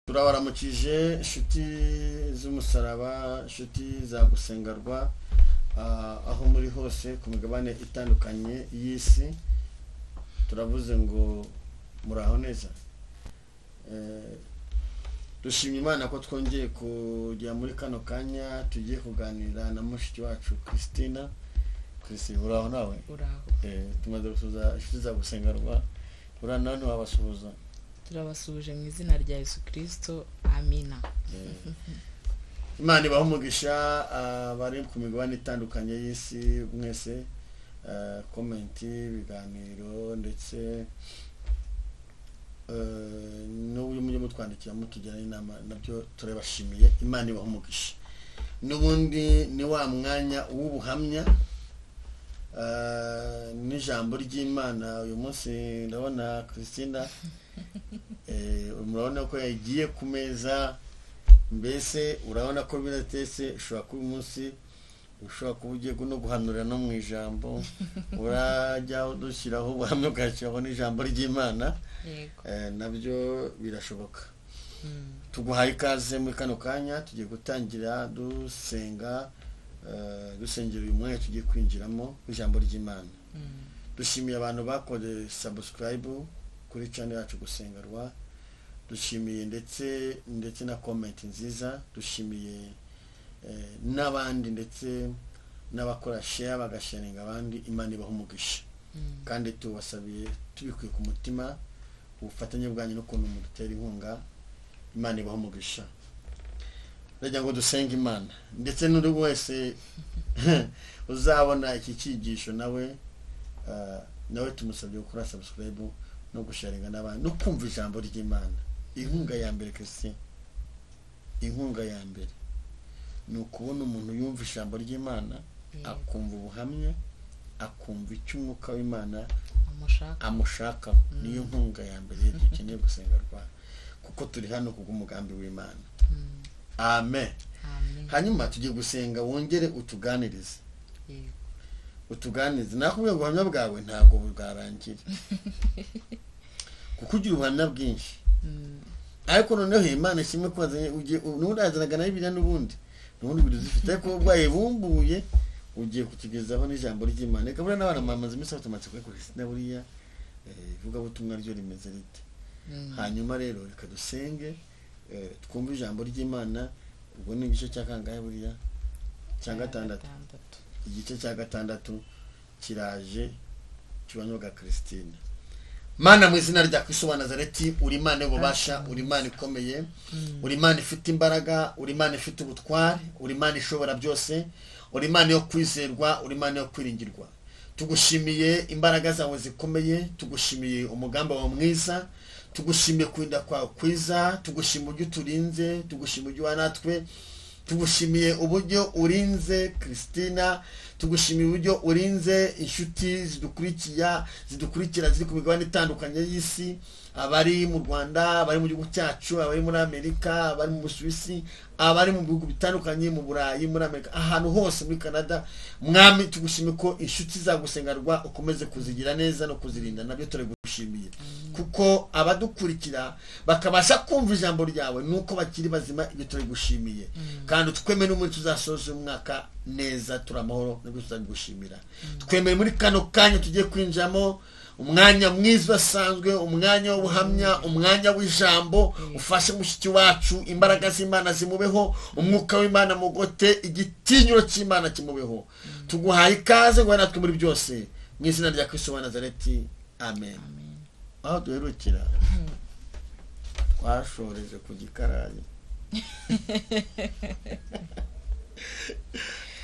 turabaramukije inshuti z'umusaraba, inshuti za gusengerwa aho muri hose ku migabane itandukanye y'isi. Turavuze ngo muraho neza. Dushimye Imana ko twongeye kujya muri kano kanya tugiye kuganira na mushiki wacu Christina. Christina, uraho nawe? Uraho. Tumaze gusuza inshuti za gusengerwa. Ura none wabasuhuza? Turabasuje mu izina rya Yesu Kristo. Amina. Imana ibahe umugisha bari ku migabane itandukanye y'isi mwese. Komenti, ibiganiro ndetse n'uburyo mujye mutwandikira mutugirana inama, nabyo turabashimiye. Imana ibahe umugisha. N'ubundi ni wa mwanya w'ubuhamya n'ijambo ry'Imana. Uyu munsi ndabona Christina murabona ko yagiye ku meza, mbese urabona ko biratese. Ushobora kuba umunsi ushobora kuba ugiye no guhanurira no mu ijambo, urajya udushyiraho ubuhamya bwacyaho n'ijambo ry'Imana. Nabyo birashoboka. Tuguhaye ikaze muri kano kanya. Tugiye gutangira dusengera uyu mwanya tugiye kwinjiramo ijambo ry'Imana. Dushimiye abantu bakoze subscribe kuri channel yacu gusengerwa. Dushimiye ndetse na comment nziza. Dushimiye n'abandi ndetse n'abakora share bagasharinga abandi. Imana ibahe umugisha. Kandi tubasabiye tubikuye ku mutima ubufatanye bwanyu no kuntu mudutera inkunga. Imana ibahe umugisha. Ndagira ngo dusenge Imana, ndetse n'uri wese uzabona iki cyigisho nawe tumusabye gukora subscribe no gusharinga n'abandi no kumva ijambo ry'Imana. Inkunga ya mbere Christian, inkunga ya mbere ni ukubona umuntu yumva ijambo ry'Imana, akumva ubuhamya, akumva icyo umwuka w'Imana amushaka. Niyo nkunga ya mbere dukeneye gusengerwa, kuko turi hano kubw'umugambi w'Imana. Amen. Hanyuma tugiye gusenga, wongere utuganirize. Utuganirize. Nakubwiye ngo ubuhamya bwawe ntabwo bwarangira, kuko ugira ubuhamya bwinshi. Ariko noneho Imana ishimwe ko n'urazanaga na Bibiliya n'ubundi biruzifite, ariko ubwaye bumbuye ugiye kutugezaho n'ijambo ry'Imana. Reka buriya n'abana bamaze iminsi batumatse kuri Christina, buriya ivugabutumwa ryo rimeze rite. Hanyuma rero reka dusenge, twumve ijambo ry'Imana. Ubwo ni igice cya kangahe buriya? Cya gatandatu. Igice cya gatandatu kiraje kibanyoga Christina. Mana, mu izina rya Kristo wa Nazareti, uri Imana y'ububasha, uri Imana ikomeye, uri Imana ifite imbaraga, uri Imana ifite ubutware, uri Imana ishobora byose, uri Imana yo kwizerwa, uri Imana yo kwiringirwa. Tugushimiye imbaraga zawe zikomeye, tugushimiye umugambi wawe mwiza, tugushimiye kurinda kwawe kwiza, tugushimiye uburyo turinze, tugushimiye uburyo wanatwe, tugushimiye uburyo urinze Christina, tugushimiye uburyo urinze inshuti zidukurikira ziri ku migabane itandukanye y'isi, abari mu Rwanda, abari mu gihugu cyacu, abari muri Amerika, abari mu Busuwisi, abari mu bihugu bitandukanye, mu Burayi, muri Amerika, ahantu hose, muri Canada. Mwami, tugushimiye ko inshuti zagusengerwa ukomeze kuzigira neza no kuzirinda. Nabyo turagushimiye kuko abadukurikira bakabasha kumva ijambo ryawe nuko bakiri bazima. Ibyo turigushimiye, kandi twemeye n'umuntu tuzasoza umwaka neza turamahoro. Nabyo tuzabigushimira. Twemeye muri kano kanya tugiye kwinjamo umwanya mwiza usanzwe, umwanya w'ubuhamya, umwanya w'ijambo. Ufashe mushiki wacu, imbaraga z'Imana zimubeho, umwuka w'Imana mugote, igitinyiro cy'Imana kimubeho. Tuguhaye ikaze ngo natwe muri byose, mu izina rya Kristo wa Nazareti. Amen. Aho duherukira twashoreje ku gikarayi.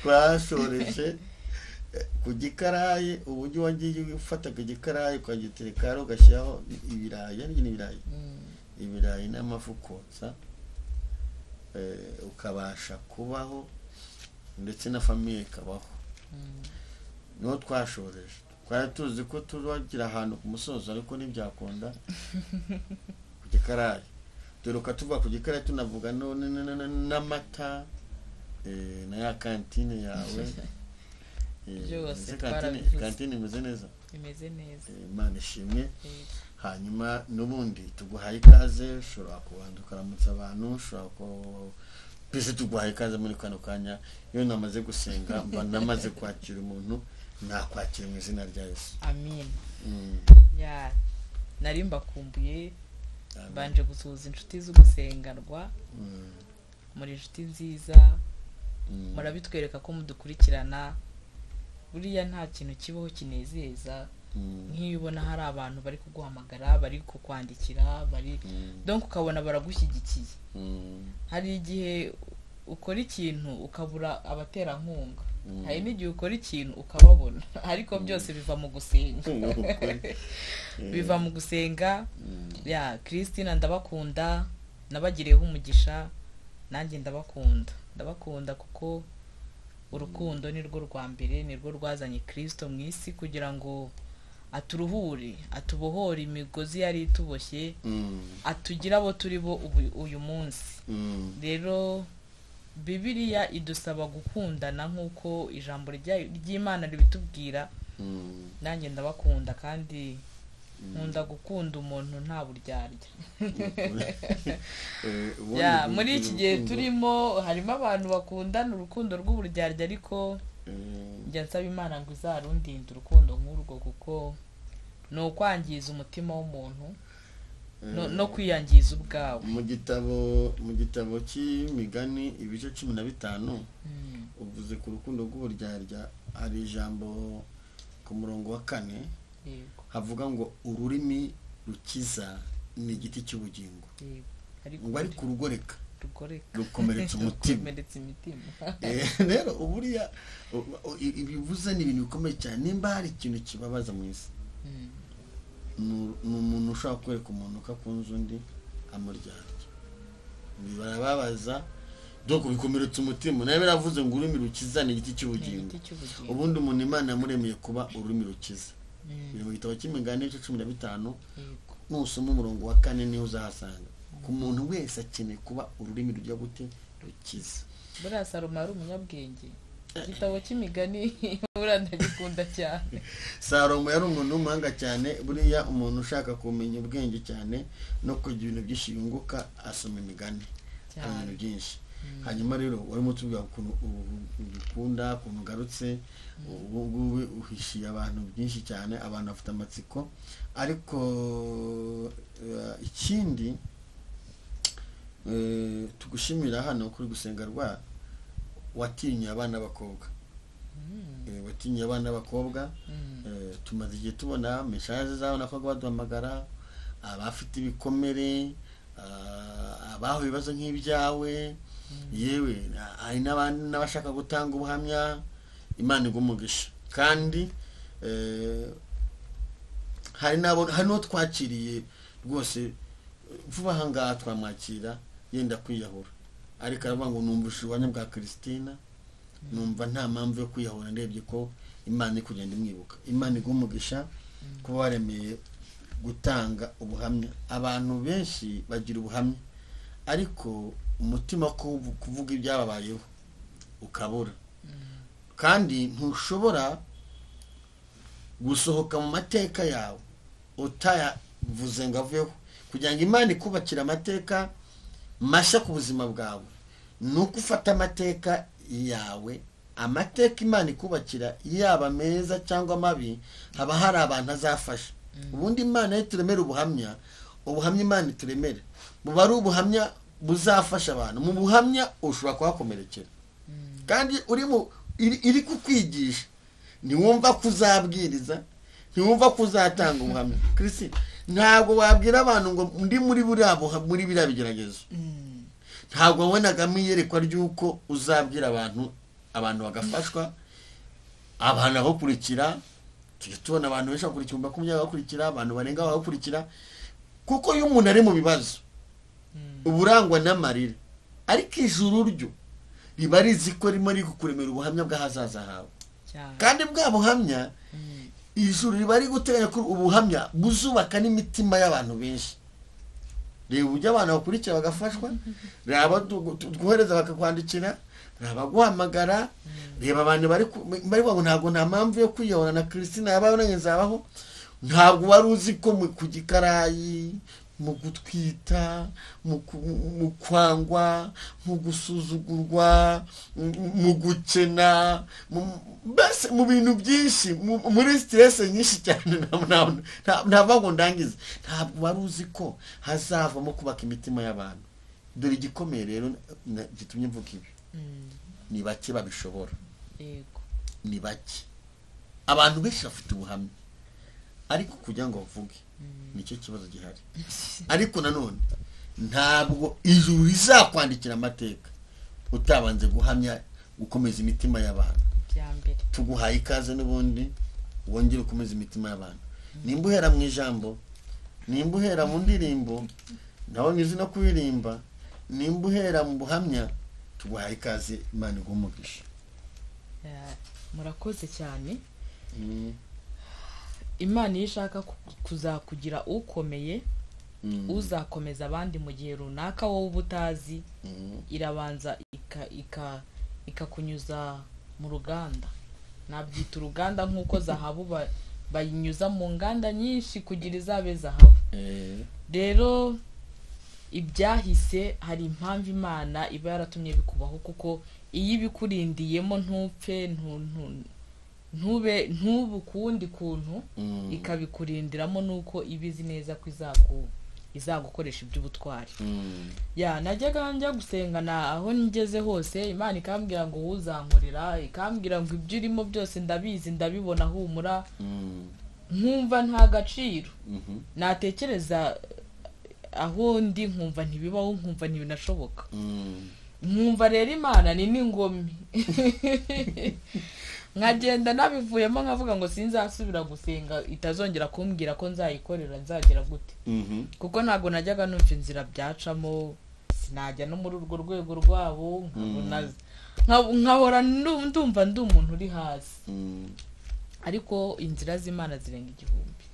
Twashoreje ku gikarayi, uburyo wagiye ufataga igikarayi ukagitereka ugashyiraho ibirayi n'amafu kotsa, ukabasha kubaho ndetse na famiye ikabaho. Niho twashoreje. Twari tuzi ko tuzagira ahantu ku musozo, ariko ntibyakunda. Ku gikarayi duheruka tuva ku gikarayi tunavuga n'amata na ya kantine yawe. Kantine imeze neza. Imeze neza. Imana ishimwe. hanyuma n'ubundi tuguhaye ikaze, ushobora kubanza ukaramutsa abantu, ushobora ko pese tuguhaye ikaze muri kano kanya. Iyo namaze gusenga mba namaze kwakira umuntu, nakwakira mu izina rya Yesu. Amen. Ya nari mbakumbuye, banje gusuhuza inshuti z'ugusenganwa, muri inshuti nziza, murabitwereka ko mudukurikirana. Buriya nta kintu kibaho kinezeza nk'iyo ubona hari abantu bari kuguhamagara, bari kukwandikira, bari donc ukabona baragushyigikiye. Hari igihe ukora ikintu ukabura abaterankunga, hari n'igihe ukora ikintu ukababona, ariko byose biva mu gusenga. Biva mu gusenga. Ya Christina ndabakunda, nabagiriyeho umugisha, nanjye ndabakunda kuko urukundo nirwo rwa mbere, nirwo rwazanye Kristo mu isi kugira ngo aturuhure, atubohore imigozi yari ituboshye, atugira abo turi bo uyu munsi. Rero Bibiliya idusaba gukundana nk'uko ijambo ry'Imana ribitubwira. Nanjye ndabakunda kandi nkunda gukunda umuntu nta buryarya. Ya muri iki gihe turimo harimo abantu bakundana urukundo rw'uburyarya, ariko njya nsaba Imana ngo izarundinde urukundo nk'urwo, kuko no kwangiza umutima w'umuntu no kwiyangiza ubwawe. Mu gitabo cy'Imigani ibice 15 uvuze ku rukundo rw'uburyarya, hari ijambo ku murongo wa 4 havuga ngo ururimi rukiza ni igiti cy'ubugingo, ngo ari kurugoreka rukomeretsa umutima. Rero uburiya ibivuze ni ibintu bikomeye cyane. Nimba hari ikintu kibabaza mu isi, umuntu ushaka kwereka umuntu ko akunze undi amuryarya, barababaza doko bikomeretsa umutima. Nawe biravuze ngo ururimi rukiza ni igiti cy'ubugingo. Ubundi umuntu Imana yamuremeye kuba ururimi rukiza. Biri mu gitabo cy'Imigani 15 nusoma umurongo wa 4 niho uzahasanga ku muntu wese akeneye kuba ururimi rujya gute rukiza. Buriya Salomo ari umunyabwenge. Igitabo cy'Imigani urandagikunda cyane. Salomo yari umuntu w'umuhanga cyane. Buriya umuntu ushaka kumenya ubwenge cyane no kugira ibintu byinshi yunguka asoma Imigani, ibintu byinshi. Hanyuma rero warimo tubwira ukuntu ubikunda, ukuntu ugarutse, ubu uhishiye abantu byinshi cyane, abantu bafite amatsiko. Ariko ikindi tugushimira hano kuri gusenga rwa watinye abana b'abakobwa. Watinye abana b'abakobwa. Tumaze igihe tubona message zabo nako baduhamagara, abafite ibikomere, abaho ibibazo nk'ibyawe, yewe hari n'abandi n'abashaka gutanga ubuhamya. Imana igumugisha. Kandi hari no twakiriye rwose vuba hanga twamwakira yenda kwiyahura, ariko aravuga ngo numvise ubanya bwa Christina, numva nta mpamvu yo kwiyahura, ndebye ko Imana ikugenda imwibuka. Imana igumugisha kuba waremeye gutanga ubuhamya. Abantu benshi bagira ubuhamya, ariko umutima kuvuga ibyababayeho ukabura. Kandi ntushobora gusohoka mu mateka yawe utayavuze ngo avuyeho. Kugira ngo Imana ikubakira amateka mashya ku buzima bwawe, nuko ufata amateka yawe, amateka Imana ikubakira yaba meza cyangwa mabi, haba hari abantu azafasha. Ubundi Imana yituremera ubuhamya Imana ituremera buba ari ubuhamya buzafasha abantu. Mu buhamya ushobora kuhakomerekera, kandi iri kukwigisha. Ntiwumva kuzabwiriza, ntiwumva kuzatanga ubuhamya. Christina, ntabwo wabwira abantu ngo ndi muri biriya bigeragezo. Ntabwo wabonagamo iyerekwa ry'uko uzabwira abantu bagafashwa, abantu bakurikira. Tujye tubona abantu benshi bakurikira 20 bakurikira, abantu barenga bakurikira. Kuko iyo umuntu ari mu bibazo uburangwa n'amarira, ariko ijuru ryo riba rizi ko rimo kukuremera ubuhamya bw'ahazaza hawe. Kandi bwa buhamya ijuru riba ari guteganya ko ubuhamya buzubaka n'imitima y'abantu benshi. Reba ujya abantu bakurikira bagafashwa, reba duhereza bakakwandikira, reba guhamagara, reba abantu bari ngo ntago nta mpamvu yo kwiyahura na Christina yabaho nanjye nzabaho. ntabwo wari uzi ko ku gikarayi, mu gutwita, mu kwangwa, mu gusuzugurwa, mu gukena, mbese mu bintu byinshi, muri stress nyinshi cyane, ntabwo ngo ndangize, ntabwo wari uzi ko hazavamo kubaka imitima y'abantu. Dore igikomeye rero gitumye mvuga ibi, ni bake babishobora, ni bake. Abantu benshi bafite ubuhamya, ariko kugira ngo bavuge nicyo kibazo gihari. Ariko nanone ntabwo ijuru rizakwandikira amateka utabanze guhamya, gukomeza imitima y'abantu. Tuguhaye ikaze n'ubundi wongere ukomeza imitima y'abantu. Nimba uhera mu ijambo, nimba uhera mu ndirimbo, nawe ngizi no kuririmba, nimba uhera mu buhamya, tuguhaye ikaze. Imana igumugisha. Murakoze cyane. Imana iyo ishaka kuzakugira ukomeye, uzakomeza abandi mu gihe runaka wowe ubutazi, irabanza ikakunyuza mu ruganda. Nabyita uruganda nk'uko zahabu bayinyuza mu nganda nyinshi kugira izabe zahabu. Rero ibyahise hari impamvu Imana iba yaratumye bikubaho, kuko iyo ibikurindiyemo ntupfe, ntube kundi kuntu, ikabikurindiramo nuko ibizi neza ko izagukoresha iby'ubutwari. Najyaga njya gusengana aho ngeze hose, Imana ikambwira ngo uzankorera, ikambwira ngo ibyo urimo byose ndabizi, ndabibona, humura. Nkumva nta gaciro, natekereza aho ndi nkumva ntibibaho, nkumva ntibinashoboka. Nkumva rero Imana ni n'ingome. Nkagenda nabivuyemo nkavuga ngo sinzasubira gusenga, itazongera kumbwira ko nzayikorera, nzagera gute. Kuko ntago najyaga numva inzira byacamo, sinajya no muri urwo rwego rwabo, nkahora ndumva ndi umuntu uri hasi. Ariko inzira z'Imana zirenga igihumbi.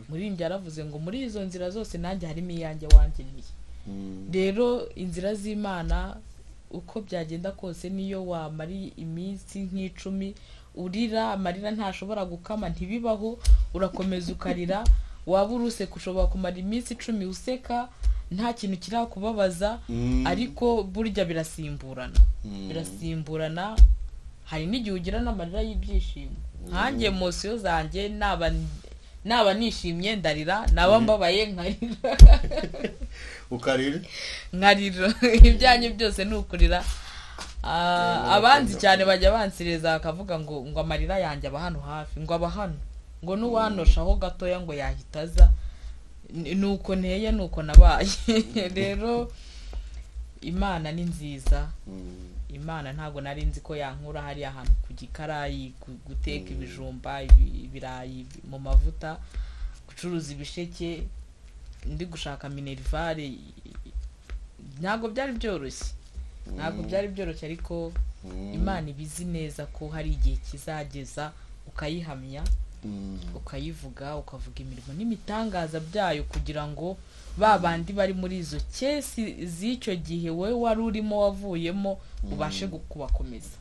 Muri njye yaravuze ngo muri izo nzira zose nanjye harimo iyanjye wangiriye. Rero inzira z'Imana uko byagenda kose, niyo wamari iminsi nk'icumi urira, amarira ntashobora gukama, ntibibaho, urakomeza ukarira. Waba uruse kushobora kumara iminsi 10 useka, nta kintu kirakubabaza, ariko burya birasimburana. Hari n'igihe ugira n'amarira y'ibyishimo. Nkanjye mosiyo zanjye naba nishimye ndarira, naba mbabaye nkarira. Ukarira? Nkarira. Ibyanyu byose ni ukurira. Abanzi cyane bajya bansireza bakavuga ngo amarira yanjye aba hano hafi, ngo aba hano, ngo nuwanoshaho gatoya ngo yahitaza. Nuko nteye, nuko nabaye. Rero Imana ni nziza. Imana ntago nari nzi ko yankura hari ahantu ku gikarayi guteka ibijumba, ibirayi mu mavuta, gucuruza ibisheke, ndi gushaka minerivare. Ntago byari byoroshye, ariko Imana ibizi neza ko hari igihe kizageza ukayihamya, ukayivuga, ukavuga imirimo n'imitangaza byayo, kugira ngo babandi bari muri izo kesi z'icyo gihe we wari urimo wavuyemo ubashe kubakomeza.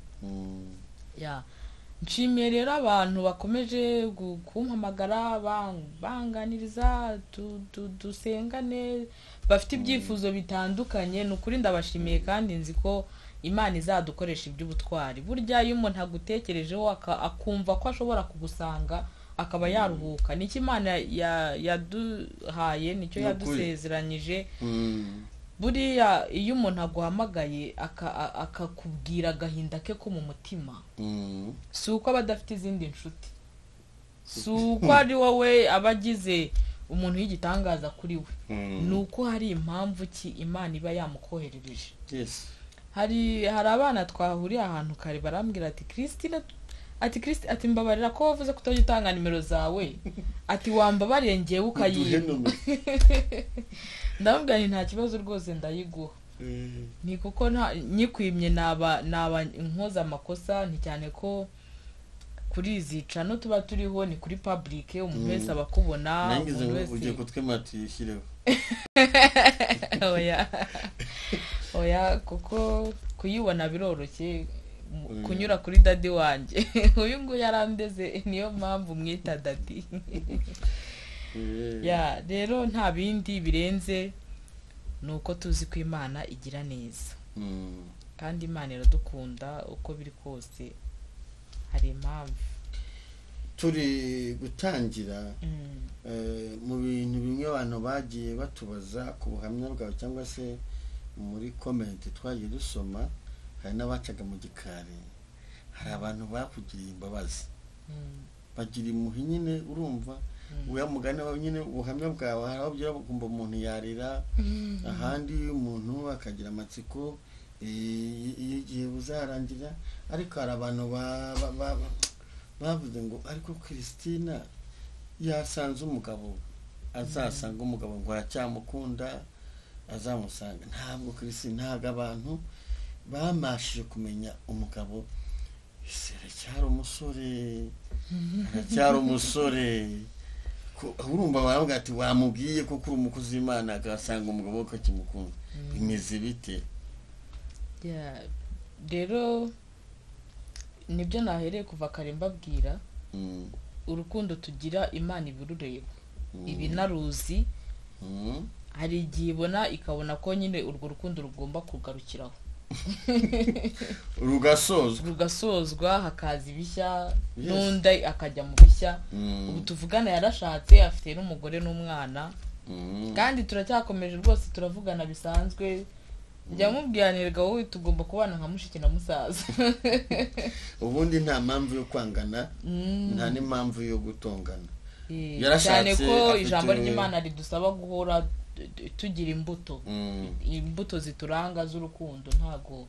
Nshimiye rero abantu bakomeje kumpamagara, banganiriza, dusengane, bafite ibyifuzo bitandukanye. Nukuri ndabashimiye, kandi nzi ko Imana izadukoresha iby'ubutwari. Burya iyo umuntu agutekerejeho akumva ko ashobora kugusanga, akaba yaruhuka. Niki Imana yaduhaye, nicyo yadusezeranyije. Buriya iyo umuntu aguhamagaye akakubwira agahinda ke ko mu mutima, si uko aba adafite izindi nshuti, si uko ari wowe abagize umuntu y'igitangaza kuri we, ni uko hari impamvu ki Imana iba yamukoherereje. Hari abana twahuriye ahantu kare barambwira ati Christine, ati mbabarira ko wavuze kutajya utanga nimero zawe, ati wambabariye ngewe ukayimpa. Ndababwira nta kibazo rwose ndayiguha. Ni kuko nyikwimye naba inkoza amakosa, ni cyane ko kuri izica no tuba turiho, ni kuri public, umuntu wese abakubona, umuntu wese ugiye kutwemati yishyireho. Oya kuko kuyibona biroroshye, kunyura kuri dadi wanjye. Uyu nguyu yarandeze, niyo mpamvu mwita dadi. ya rero nta bindi birenze nuko tuzi ko Imana igira neza kandi Imana iradukunda uko biri kose hari impamvu turi gutangira mu bintu bimwe abantu bagiye batubaza ku buhamya bwawe cyangwa se muri comment twagiye dusoma hari n'abacaga mu gikari hari abantu bakugiriye imbabazi bagira impuhwe nyine urumva uya mugani wawe nyine ubuhamya bwawe hari aho byaba kumva umuntu yarira ahandi umuntu akagira amatsiko igihe buzarangira ariko hari abantu bavuze ngo ariko Christina yasanze umugabo azasanga umugabo ngo aracyamukunda azamusanga ntabwo Christina ntabwo abantu bamashije kumenya umugabo aracyari umusore urumva baravuga ati wamubwiye ko kuri umukozi w'Imana agasanga umugabo ko akimukunda bimeze bite rero nibyo nahereye kuva kare mbabwira urukundo tugira Imana ibirureba ibinaruzi hari igihe ibona ikabona ko nyine urwo rukundo rugomba kugarukiraho rugasozwa hakaza ibishya n'undi akajya mu bishya ubu tuvugana yarashatse afite n'umugore n'umwana kandi turacyakomeje rwose turavugana bisanzwe njya mubwiranirwa wowe tugomba kubana nka mushiki na musaza ubundi nta mpamvu yo kwangana nta n'impamvu yo gutongana cyane ko ijambo ry'Imana ridusaba guhora tugira imbuto zituranga z'urukundo ntago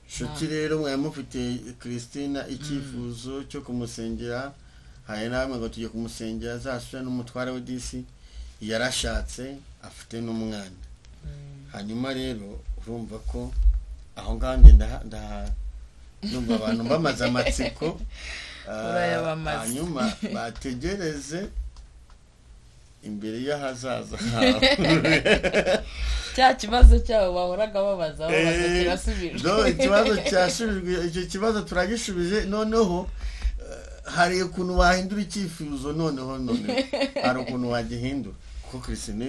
shuti rero mwaye mufite Christina icyifuzo cyo kumusengera hari namwe ngo tujye kumusengera azasubira n'umutware we disi yarashatse afite n'umwana hanyuma rero urumva ko aho ngande numva abantu bamaze amatsiko hanyuma bategereze imbere y'ahazaza hawe cya kibazo cyabo bahoraga babaza kirasubijwe icyo kibazo turagishubije noneho hari ukuntu wahindura icyifuzo noneho hari ukuntu wagihindura kuko Christina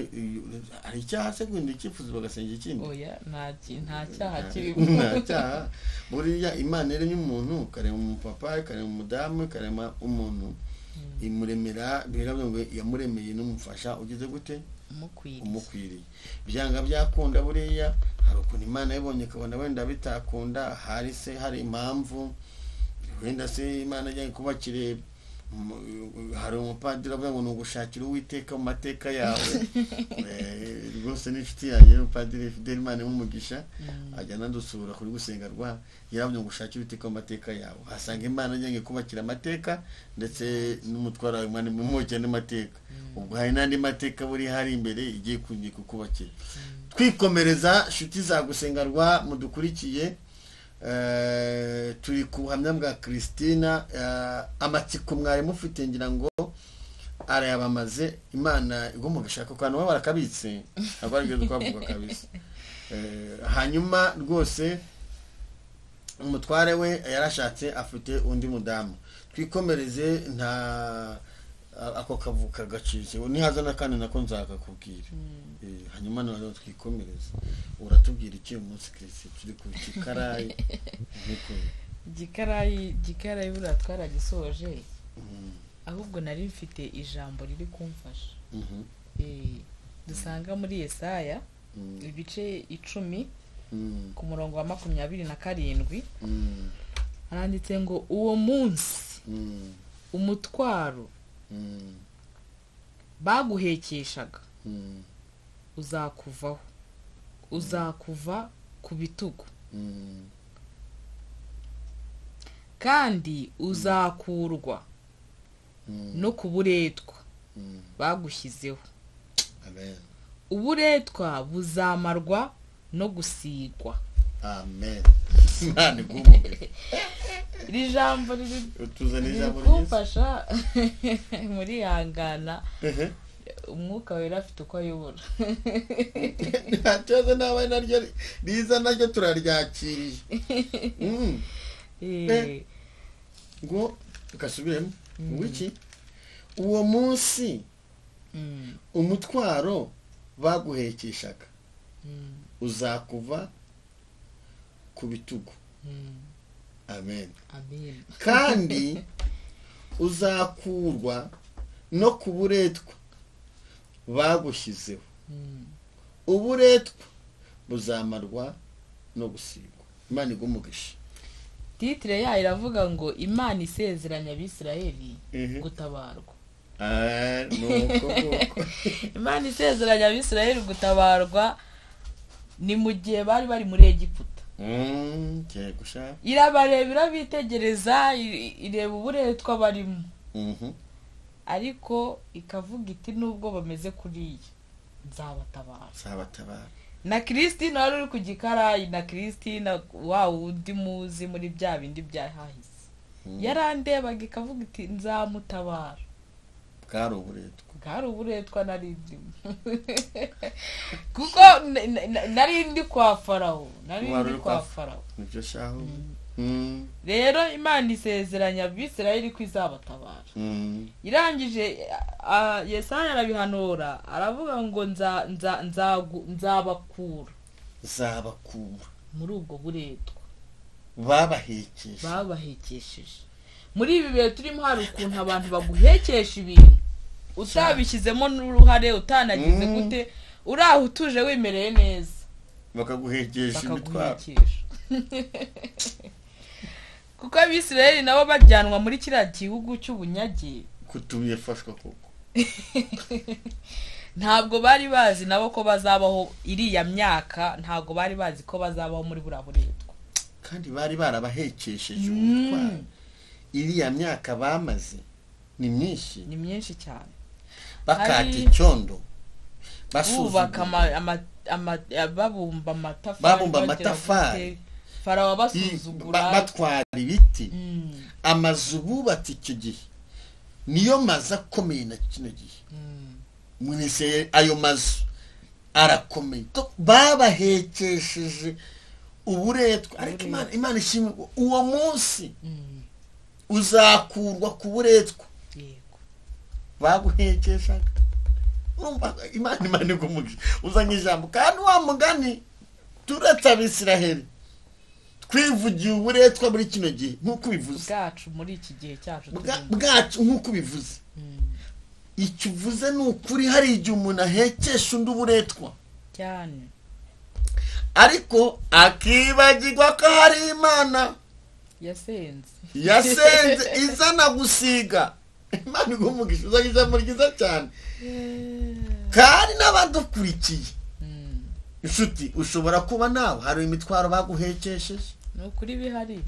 hari icyaha se guhindura icyifuzo bagasenga ikindi nta cyaha kirimo nta cyaha buriya Imana yaremye umuntu karema umupapa karema umudamu karema umuntu imuremera biravuga ngo yamuremeye n'umufasha ugeze gute umukwiriye byanga byakunda buriya hari ukuntu Imana yabonye kabona wenda bitakunda hari impamvu wenda se Imana ajya kubakire hari umupadiri avuga ngo nugushakira Uwiteka mu mateka yawe rwose n'inshuti yanjye umupadiri Fidelimana w'umugisha ajya nadusura kuri gusenga rwa yaravuze ngo ushakire Uwiteka mu mateka yawe hasanga Imana ajya kubakira amateka ndetse n'umutwara wawe mwana mumujyane amateka ubwo hari n'andi mateka buri hari imbere igiye kukubakira twikomereza nshuti za gusenga rwa mudukurikiye turi ku buhamya bwa Christina amatsiko mwari mufite ngira ngo arayabamaze Imana igomba gushaka ko abantu barakabitse ntabwo ari byo twavuga kabisa hanyuma rwose umutware we yarashatse afite undi mudamu twikomereze nta ako kavuka gacice nihazana kandi nako nzakakubwira hanyuma nawe twikomereze uratubwira iki uyu munsi Christina turi ku gikarayi gikarayi buriya twaragisoje ahubwo nari mfite ijambo riri kumfasha dusanga muri Yesaya ibice 10 ku murongo wa 27 haranditse ngo uwo munsi umutwaro baguhekeshaga uzakuvaho uzakuva ku bitugu kandi uzakurwa no ku buretwa bagushyizeho uburetwa buzamarwa no gusigwa amen Imana igumugire iri jambo riri kumfasha muri hangana umwuka wera afite uko ayobora ntacyo nawe naryo riza naryo turaryakiriye ngo tukasubiremo wiki uwo munsi umutwaro baguhekeshaga uzakuva ku bitugu. Amen. Kandi uzakurwa no ku buretwa bagushyizeho. Uburetwa buzamarwa no gusigwa. Imana igumugisha. Titire yayo iravuga ngo Imana isezeranya Abisirayeli gutabarwa. Nuko Imana isezeranya Abisirayeli gutabarwa ni mu gihe bari muri Egiputa. Irabareba irabitegereza ireba uburetwa barimo. Ariko ikavuga iti nubwo bameze kuriya nzabatabara. Na Kristina wari uri ku gikarayi, na Kristina undi muzi muri bya bindi byahahise, yarandebaga ikavuga iti nzamutabara. Bwari uburetwa nari ndimo kuko nari ndi kwa Farawo. Nibyo shaho. Rero Imana isezeranya Abisirayeli ko izabatabara. Irangije Yesaya arabihanura aravuga ngo nzabakura muri ubwo buretwa babahekesheje. Muri ibi bihe turimo hari ukuntu abantu baguhekesha ibintu utabishyizemo n'uruhare, utanagize gute, uraho utuje wimereye neza, bakaguhekesha imitwaro. Kuko Abisirayeli nabo bajyanwa muri kiriya gihugu cy'ubunyage kutuye fashwa koko. Ntabwo bari bazi nabo ko bazabaho iriya myaka, ntabwo bari bazi ko bazabaho muri buriya buretwa, kandi bari barabahekesheje umutwaro. Iriya myaka bamaze ni myinshi cyane. Bakata icyondo, bubaka babumba amatafari, Farawo basuzugura, batwara ibiti. Amazu bubatse icyo gihe niyo mazu akomeye na kino gihe. Mwese ayo mazu arakomeye, babahekesheje uburetwa. Ariko Imana ishimwe uwo munsi uzakurwa ku buretwa baguhekeshaga. Imana igumugisha. Uzanye ijambo kandi wa mugani turetse Abisirayeli twivugiye uburetwa muri kino gihe nk'uko bivuze bwacu, muri iki gihe cyacu bwacu nk'uko bivuze. Icyo uvuze ni ukuri. Hari igihe umuntu ahekesha undi uburetwa cyane, ariko akibagirwa ko hari Imana yasenze izana gusiga. Imana igumugisha. Uzanye ijambo ryiza cyane. Kandi n'abadukurikiye inshuti, ushobora kuba nawe hari imitwaro baguhekesheje. Ni ukuri ibihari.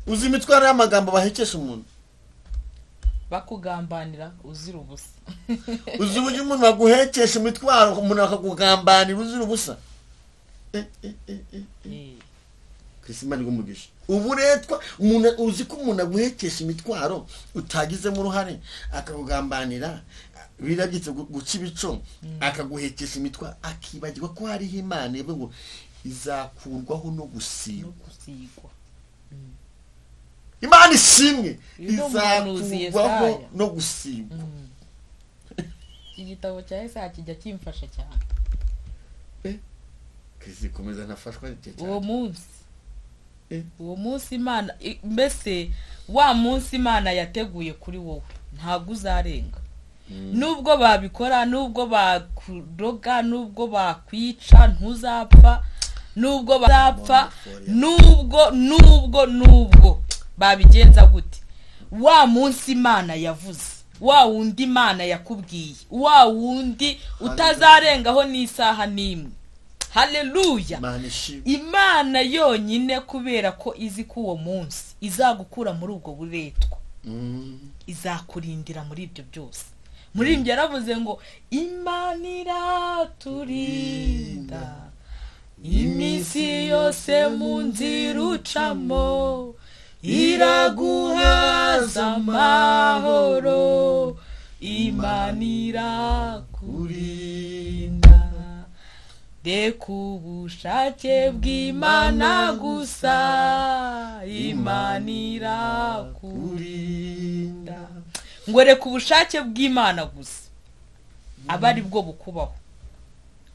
Uzi imitwaro y'amagambo bahekesha umuntu, bakugambanira uzira ubusa. Uzi uburyo umuntu baguhekesha imitwaro, umuntu akakugambanira uzira ubusa. Imana igumugisha. Uburetwa umuntu uzi ko umuntu aguhekesha imitwaro utagizemo uruhare, akakugambanira biragitse guca ibico, akaguhekesha imitwaro, akibagirwa ko hariho Imana yewe ngo izakurwaho no gusigwa. Imana ishimwe, izakurwaho no gusigwa. Igitabo cya Yesaya kijya kimfasha cyane. Kizikomeza ntafashwa cyane. Uwo munsi Imana, mbese wa munsi Imana yateguye kuri wowe ntabwo uzarenga. Nubwo babikora, nubwo bakuroga, nubwo bakwica, ntuzapfa. Nubwo bazapfa, nubwo babigenza gute, wa munsi Imana yavuze, wa wundi Imana yakubwiye, wa wundi utazarengaho n'isaha n'imwe. Haleluya. Imana yonyine, kubera ko izi ko uwo munsi izagukura muri ubwo buretwa, izakurindira muri ibyo byose. Muri ibyo yaravuze ngo Imana iraturinda iminsi yose mu nzira ucamo, iraguhaza amahoro. Imana irakurinda, reka ubushake bw'Imana gusa. Imana irakurinda ngo reka ubushake bw'Imana gusa aba ari bwo bukubaho,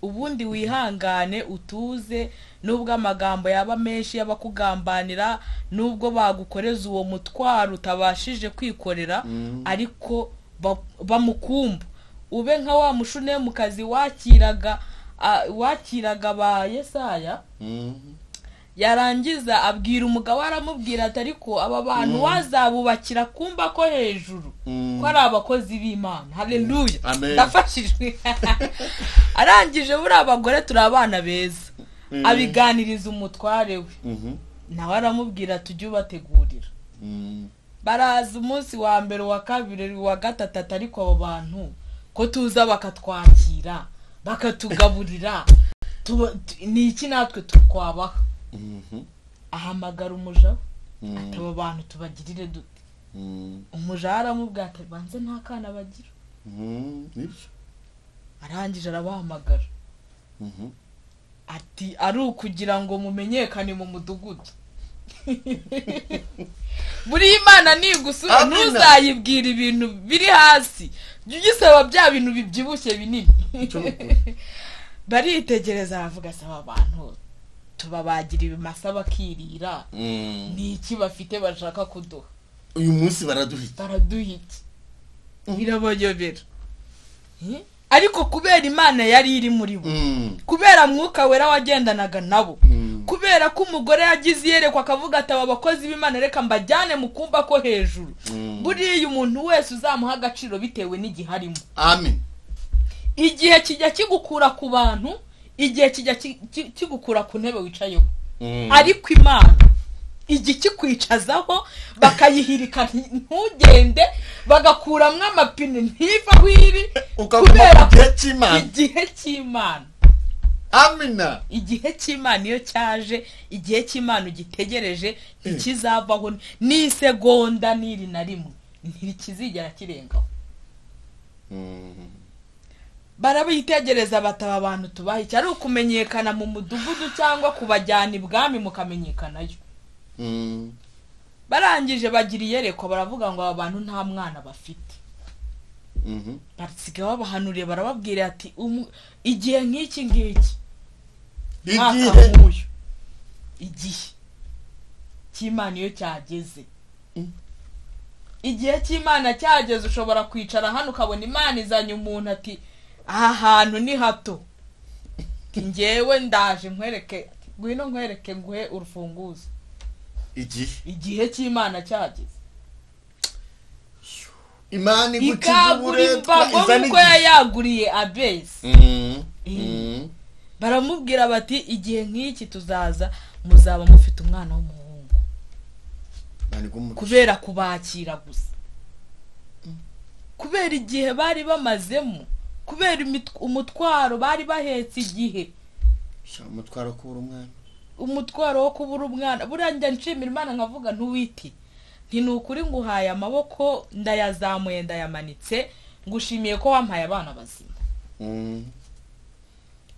ubundi wihangane utuze, nubwo amagambo yaba menshi y'abakugambanira, nubwo bagukoreza uwo mutwaro utabashije kwikorera, ariko bamukumba ube nka wa mushune mu kazi wakiraga ba Yesaya. Yarangiza abwira umugabo, aramubwira ati ariko aba bantu wazabubakira kumba ko hejuru ko ari abakozi b'Imana. Haleluya, ndafashijwe. Arangije buri abagore turi abana beza, abiganiriza umutware we, nawe aramubwira ati ujye ubategurira. Baraza umunsi wa mbere, wa kabiri, wa gatatu, ariko abo bantu ko tuza bakatwakira bakatugaburira, ni iki natwe tukwabaha? Ahamagara umuja ati abo bantu tubagirire dute? Umuja aramubwira ati banze nta kana bagira. Arangije arabahamagara ati ari ukugira ngo mumenyekane mu mudugudu. Buri Imana nigusura ntuzayibwira ibintu biri hasi, jya ugisaba bya bintu bibyibushye binini. Baritegereza aravuga asaba abantu tubabagira ibimasa bakirira, ni iki bafite bashaka kuduha? Uyu munsi baraduhita birabayobera. Ariko kubera Imana yari iri muri bo, kubera Mwuka Wera wagendanaga nabo, kubera ko umugore yagize yerekwa akavuga ati aba bakozi b'Imana reka mbajyane mu kumba ko hejuru, buriya umuntu wese uzamuha agaciro bitewe n'igihe arimo. Amen. Igihe kijya kigukura ku bantu, igihe kijya kigukura ku ntebe wicayeho, ariko Imana igihe kikwicazaho bakayihirika ntugende, bagakuramwo amapine ntiva hwiri, kubera igihe cy'Imana. Amina. Igihe cy'Imana iyo cyaje, igihe cy'Imana ugitegereje ntikizavaho n'isegonda n'iri na rimwe, ntikizigera kirengaho. Barabitegereza bataba abantu tubaha iki, ari ukumenyekana mu mudugudu cyangwa kubajyana ibwami mukamenyekanayo. Barangije bagira iyerekwa, baravuga ngo aba bantu nta mwana bafite. Basigaye babahanuriye, barababwira ati igihe nk'iki ngiki, igihe cy'Imana iyo cyageze, igihe cy'Imana cyageze, ushobora kwicara hano ukabona Imana izanye umuntu ati aha hantu ni hato, njyewe ndaje nkwereke, ngwino nkwereke nguhe urufunguzo. Igihe cy'Imana cyageze, Imana igukiza uburetwa izana uko yayaguriye Abesi. Baramubwira bati igihe nk'iki tuzaza muzaba mufite umwana w'umuhungu, kubera kubakira gusa, kubera igihe bari bamazemo, kubera umutwaro bari bahetse igihe. Umutwaro wo kubura umwana. Burya nshimira Imana nkavuga ntuwiti nti nukuri nguhaye amaboko ndayazamuye ndayamanitse, ngushimiye ko wampaye abana bazima,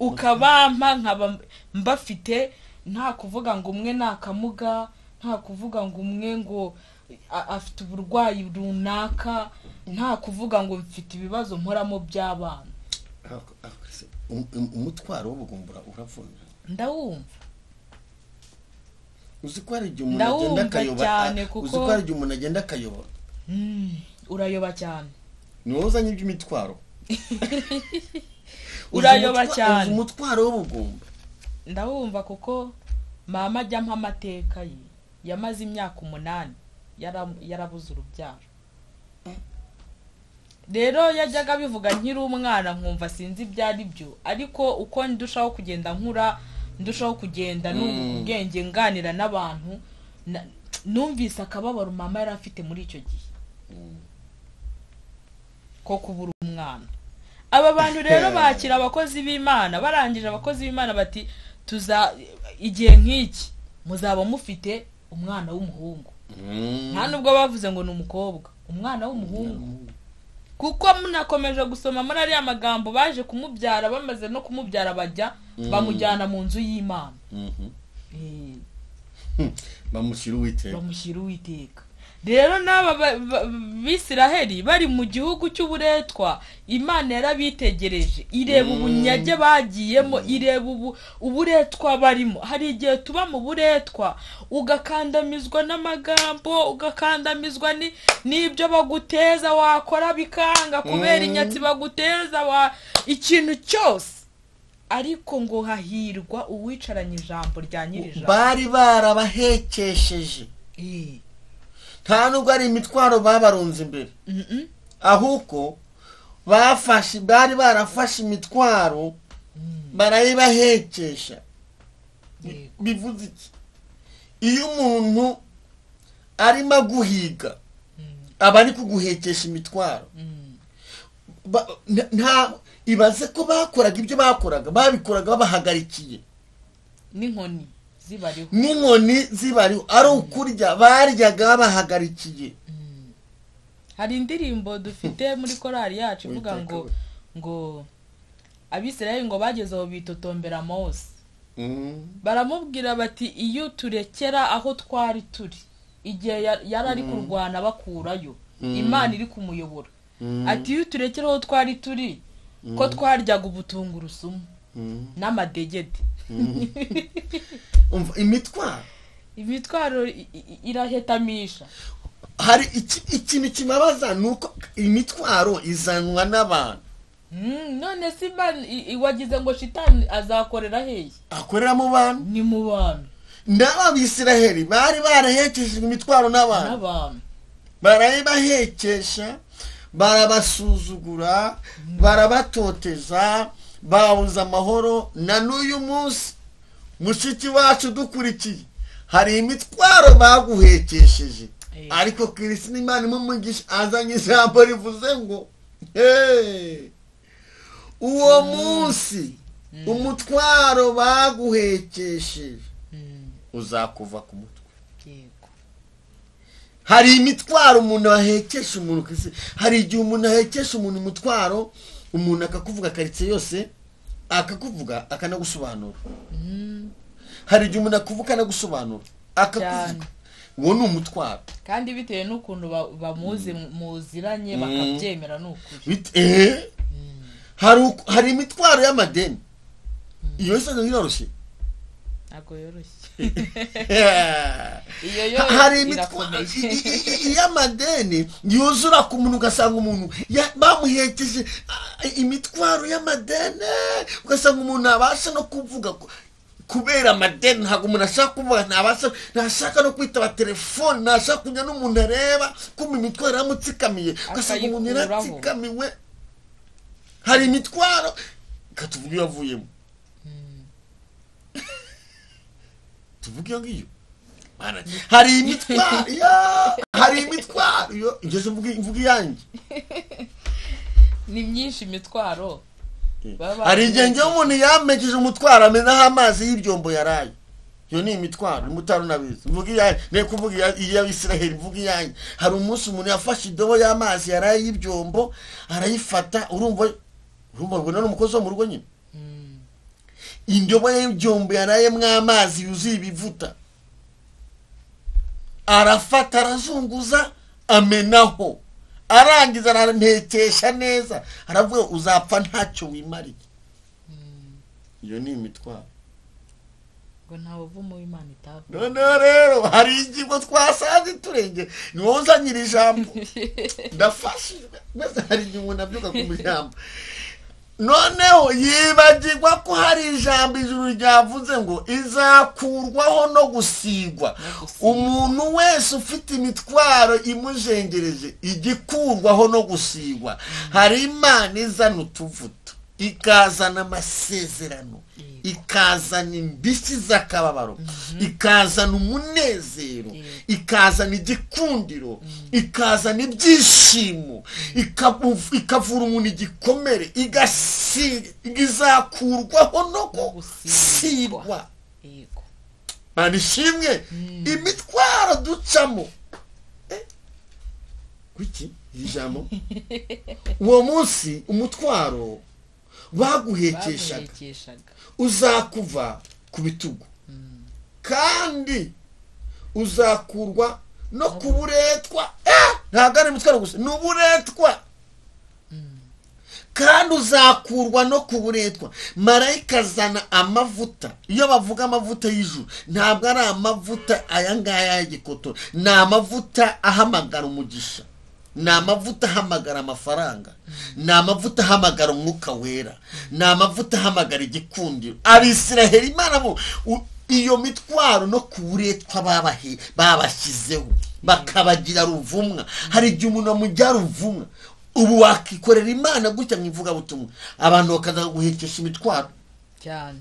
ukabampa nkaba mbafite, nta kuvuga ngo umwe nakamuga, nta kuvuga ngo umwe ngo afite uburwayi runaka, nta kuvuga ngo mfite ibibazo mporamo by'abana. Umutwaro w'ubugumbura uravuna. Ndawumva. Uzi ko ari umuntu agenda akayoba, uzi ko ari umuntu agenda akayoba. Urayoba cyane. Ni wowe uzanye iby'imitwaro. Urayoba cyane. Umutwaro w'ubugumba. Ndawumva kuko mama ajya mpa amateka ye, yamaze imyaka 8 yarabuze urubyaro. Rero yajyaga bivuga nkiri umwana nkumva sinzi ibyari byo, ariko uko ndushaho kugenda nkura, ndushaho kugenda n'ubwenge nganira n'abantu, numvise akababaro mama yari afite muri icyo gihe ko kubura umwana. Aba bantu rero bakira abakozi b'Imana, barangije abakozi b'Imana bati igihe nk'iki muzaba mufite umwana w'umuhungu. Nta nubwo bavuze ngo ni umukobwa, umwana w'umuhungu, kuko munakomeje gusoma muri ariya magambo baje kumubyara, bamaze no kumubyara bajya bamujyana mu nzu y'Imana. Bamushyira Uwiteka. rero n'aba Bisiraheli bari mu gihugu cy'uburetwa, Imana yarabitegereje ireba ubunyage bagiyemo, ireba uburetwa barimo. Hari igihe tuba mu buretwa ugakandamizwa n'amagambo, ugakandamizwa n'ibyo baguteza, wakora bikanga kubera inyatsi baguteza, ikintu cyose, ariko ngo hahirwa uwicaranye ijambo rya nyir'ijambo. Bari barabahekesheje, nta nubwo ari imitwaro babarunze imbere, ahubwo bari barafashe imitwaro barayibahekesha. Bivuze iki? Iyo umuntu arimo guhiga aba ari kuguhekesha imitwaro. Ibaze ko bakoraga ibyo bakoraga, babikoraga babahagarikiye n'inkoni zibariho, ari ukurya baryaga babahagarikiye. Hari indirimbo dufite muri korali yacu ivuga ngo Abisirayeli ngo bageze aho bitotombera Mose, baramubwira bati iyo turekera aho twari turi igihe yari ari kurwana bakurayo, Imana iri kumuyobora, ati iyo turekera aho twari turi ko twaryaga ubutungurusumu n'amadegede. Imitwaro irahetamisha. Hari ikintu kimabaza nuko imitwaro izanwa n'abantu. None simba wagize ngo shitani azakorera hehe? Akorera mu bantu. Ni mu bantu. N'Abisiraheli bari barahekesheje imitwaro n'abantu. Barayibahekesha, barabasuzugura, barabatoteza, babuza amahoro. Na n'uyu munsi mushiki wacu dukurikiye, hari imitwaro baguhekesheje, ariko Kristo n'Imana imumugisha azanye ijambo rivuze ngo uwo munsi umutwaro baguhekesheje uzakuva ku mutwe. Hari imitwaro umuntu ahekesha umuntu Kristo. Hari igihe umuntu ahekesha umuntu umutwaro, umuntu akakuvuga karitsiye yose, akakuvuga akanagusobanura. Hari igihe umuntu akuvuga akanagusobanura, akakuvuga, uwo ni umutwaro, kandi bitewe n'ukuntu bamuzi muziranye bakabyemera n'ukuri. Hari imitwaro y'amadeni, iyo yose iroroshye, ntabwo yoroshye. Hari imitwaro y'amadeni yuzura ku muntu, ugasanga umuntu bamuhekeje imitwaro y'amadeni, ugasanga umuntu abasha no kuvuga kubera amadeni. Ntabwo umuntu ashaka kuvuga, ntashaka no kwitaba telefone, ntashaka kujya n'umuntu areba kumva imitwaro yaramutsikamiye, ugasanga umuntu yaratsikamiwe. Hari imitwaro katuvuga iyo avuyemo, tuvuga iyo ngiyo. Hari imitwaro ngeze mvuga iyanjye, ni myinshi imitwaro. Hari igihe njye umuntu yamejeje umutwaro amenaho amazi y'ibyombo yaraye, iyo ni imitwaro. Umutaro nabizi, mvuga iyanjye, ne kuvuga iy'Abisiraheli, mvuga iyanjye. Hari umunsi umuntu yafashe idobo y'amazi yaraye y'ibyombo, arayifata, urumva ubwo n'umukozi wo mu rugo nyine. Indobo y'ibyombo yarayemwo amazi yuzuye ibivuta, arafata arazunguza amenaho, arangiza arantekesha neza, aravuga uzapfa ntacyo wimariye. Iyo ni imitwaro. Ngo ntawe uvumo w'Imana itavuga. None rero hari ingingo twasanze turenge, ni wowe uzanyira ijambo, ndafashijwe. Mbese hari igihe umuntu abyuka ku muryango, noneho yibagirwa ko hari ijambo ijuru ryavuze ngo izakurwaho no gusigwa. Umuntu wese ufite imitwaro imujengereje igikurwaho no gusigwa. Hari Imana izana utuvuto, ikazana amasezerano, ikazana indishyi z'akababaro, ikazana umunezero, ikazana igikundiro, ikazana ibyishimo, ikavura umuntu igikomere, izakurwaho no gusigwa. Manishimwe imitwaro ducamo. Kuki ijambo uwo munsi umutwaro baguhekeshaga uzakuva ku bitugu, kandi uzakurwa no kuburetwa ntabwo ari imitwaro gusa n'uburetwa kandi uzakurwa no kuburetwa. Marayika azana amavuta. Iyo bavuga amavuta y'ijuru ntabwo ari amavuta aya ngaya y'igikoto, ni amavuta ahamagara umugisha, ni amavuta ahamagara amafaranga, ni amavuta ahamagara umwuka wera, ni amavuta ahamagara igikundiro. Abisiraheli Imana bo iyo mitwaro no kuburetwa babashyizeho bakabagira ruvumwa. Hari igihe umuntu amujya ruvumwa, ubu wakikorera Imana gutya mwivuga butumwa abantu bakaza guhekesha imitwaro cyane.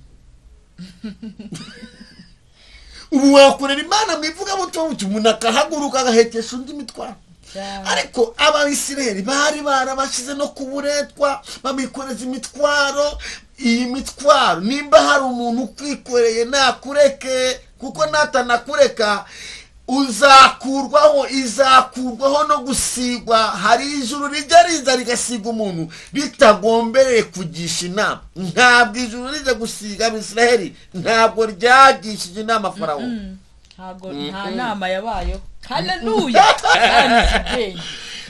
Ubu wakorera Imana mwivuga butumwa umuntu akahaguruka agahekesha undi mitwaro. Ariko Abisiraheli bari barabashize no kuburetwa bamikoreza imitwaro. Iyi mitwaro nimba hari umuntu ukwikoreye nakureke, kuko natanakureka izakurwaho no gusigwa. Hari ijuru rijya riza rigasiga umuntu bitagombereye kugisha inama. Ntabwo ijuru riza gusiga Abisiraheli, ntabwo ryagishije inama Farawo. Ntabwo nta nama yabayeho. Haleluya.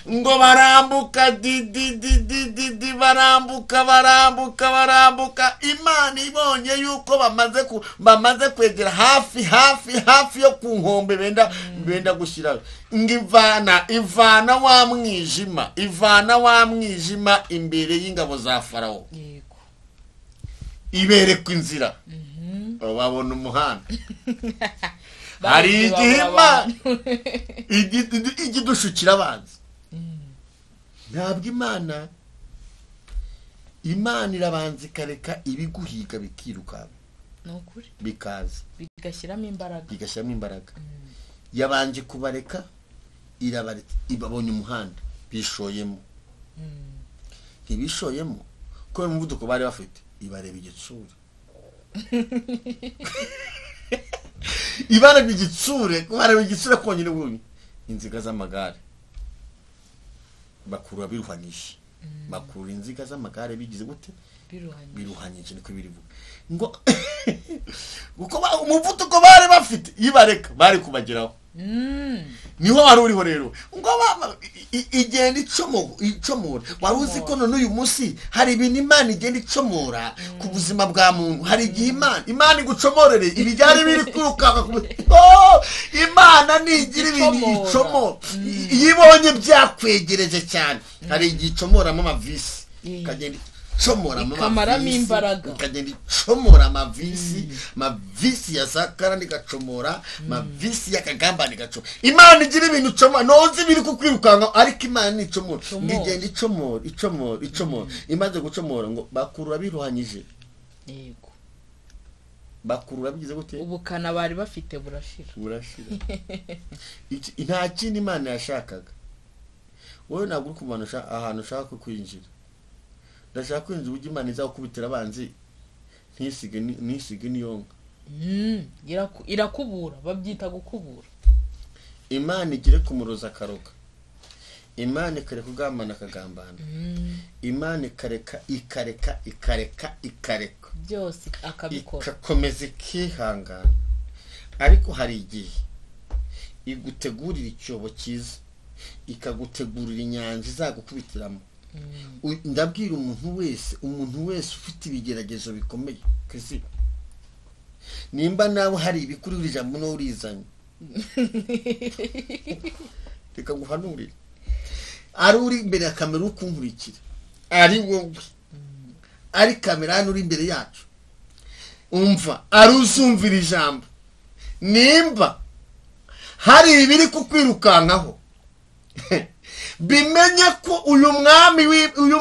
Ngo barambuka barambuka. Imana ibonye yuko bamaze kwegera hafi yo ku nkombe benda gushyiraho. Ngo ivana wa mwijima imbere y'ingabo za Farawo. Yego. Ibereka inzira. Babona umuhanda. Hari igihe Imana igidushukira abanzi. Ntabwo Imana irabanza ikareka ibiguhiga bikiruka. Nukuri. Bikaza. Bigashyiramo imbaraga. Yabanje kubareka irabaretse ibabonye umuhanda bishoyemo. Ntibishoyemo ko umuvuduko bari bafite ibareba igitsure. Ibara igitsure konyine buri inziga z'amagare bakuru biruhanyije. Bakuru inziga z'amagare bigize gute biruhanyije niko birivuga. Ngo uko umuvuduko bari bafite yibareka bari kubageraho. Niho wari uriho rero ngo igenda icomora. Wari uzi ko none uyu munsi hari ibintu Imana igenda icomora ku buzima bwa muntu. Hari igihe Imana igucomorere ibijyari biri kwirukanka Imana nigira ibintu icomora. Yibonye byakwegereje cyane hari igihe icomoramo amavisi kagenda icomora ikamaramo imbaraga, ikagenda icomora amavisi ya sakara nigacomora amavisi y'akagambane gacomora. Imana igira ibintu icomora nozi biri kukwirukanka ariko Imana ni icomora. Ngigenda icomora imaze gucomora ngo bakurura biruhanyije. Yego. Bakurura bigize gute ubukana bari bafite burashira. Nta kindi Imana yashakaga. Wowe ntabwo uri kumanuka ahantu ushaka kwinjira. Ndashaka kwinjira ujye Imana izakubitira abanzi ntisige niyonga. Irakubura, babyita gukubura. Imana igire kumuroza karoga. Imana ikareka ugamana akagambana. Imana ikareka byose akabikora, ikakomeza ikihangana. Ariko hari igihe igutegurira icyobo cyiza, ikagutegurira inyanja izagukubitiramo. Ndabwira umuntu wese ufite ibigeragezo bikomeye kwisi, nimba nawe hari ibikurira ijambo no urizanye reka nguhanurire. Ari uri imbere ya kamera ukunkurikira, ari wowe ari kamera hano uri imbere yacu, umva ari uzumvira ijambo, nimba hari ibiri kukwirukankaho bimenye ko uyu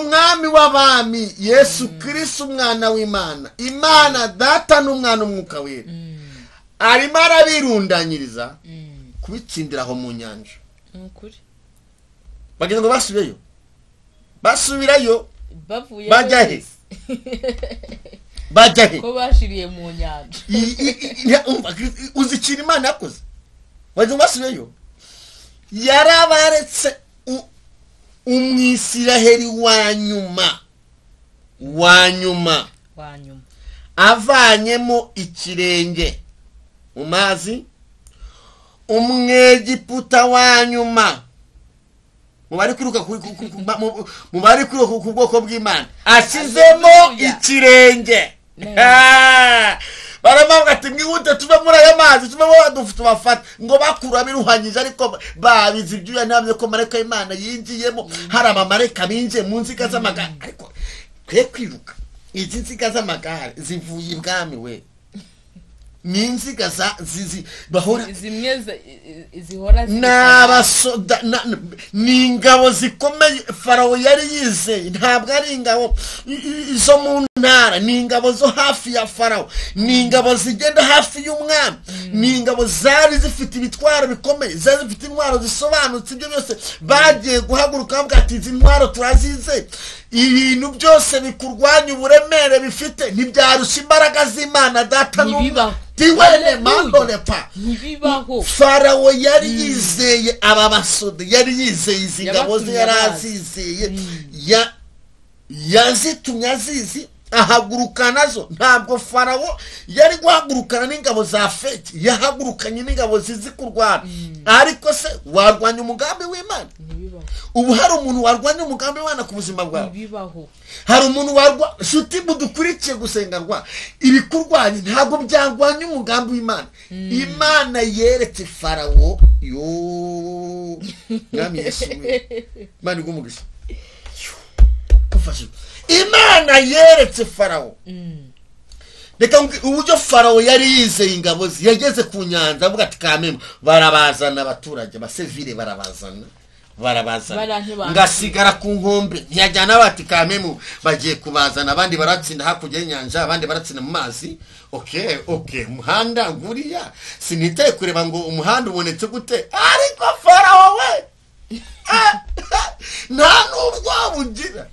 mwami w'abami Yesu Kristo umwana w'Imana, Imana Data n'Umwana Umwuka Wera arimo arabirundanyiriza kubitsindira aho mu nyanja. Nukuri bagira ngo basubirayo bavuye bajya he ko bashiriye mu nyanja. Uzikira Imana yakoze bagira ngo basubirayo. Yarabaretse Umwisiraheli wa nyuma avanyemo ikirenge mu mazi, umwegiputa wa nyuma mu bari kwiruka mu bari kwiruka ku bwoko bw'Imana asizemo ikirenge. Baravuga ati mwihute tuve muri aya mazi tuve tubafata ngo bakura biruhanyije ariko babizi ibyuya ntabyo ko mareka y'Imana yinjiyemo hari amamareka binjiye mu nziga z'amagare ariko kwe kwiruka izi nziga z'amagare zivuye ibwami we n'inziga zizi bahora zimwe zihora n'abasoda n'ingabo zikomeye Farawo yari yizeye ntabwo ari ingabo izo mu ntara n'ingabo zo hafi ya Farawo n'ingabo zigenda hafi y'umwami n'ingabo zari zifite ibitwaro bikomeye zari zifite intwaro zisobanutse ibyo byose bagiye guhaguruka bavuga ati izi ntwaro turazize ibintu byose bikurwanya uburemere bifite ntibyarusha imbaraga z'Imana data n'umwana tiwele mandole pa ntibibaho. Farawo yari yizeye aba basoda yari yizeye izi ngabo ze yarazizeye yazitumye azizi ahaguruka nazo. Ntabwo Farawo yari guhagurukana n'ingabo za feki yahagurukanye n'ingabo zizi kurwana ariko se warwanya umugambi w'Imana? Ubu hari umuntu warwanya umugambi w'Imana ku buzima bwawe? Ntibibaho. Hari umuntu warwa shuti budukurikiye gusengarwa ibikurwanya ntabwo byangwanya umugambi w'Imana. Imana yeretse Farawo mwami Yesu Imana igumugisha kufasha. Imana yeretse Farawo reka uburyo Farawo yari yizeye ingabo ze yageze ku nyanja avuga ati kameme barabazana abaturage basevire barabazana ngasigara ku nkombe ntiyajyana bati kameme bagiye kubazana abandi baratsinda hakurya y'inyanja abandi baratsinda mu mazi. Okay umuhanda nguriya sinitaye kureba ngo umuhanda ubonetse gute ariko Farawo we nta n'ubwo bugira.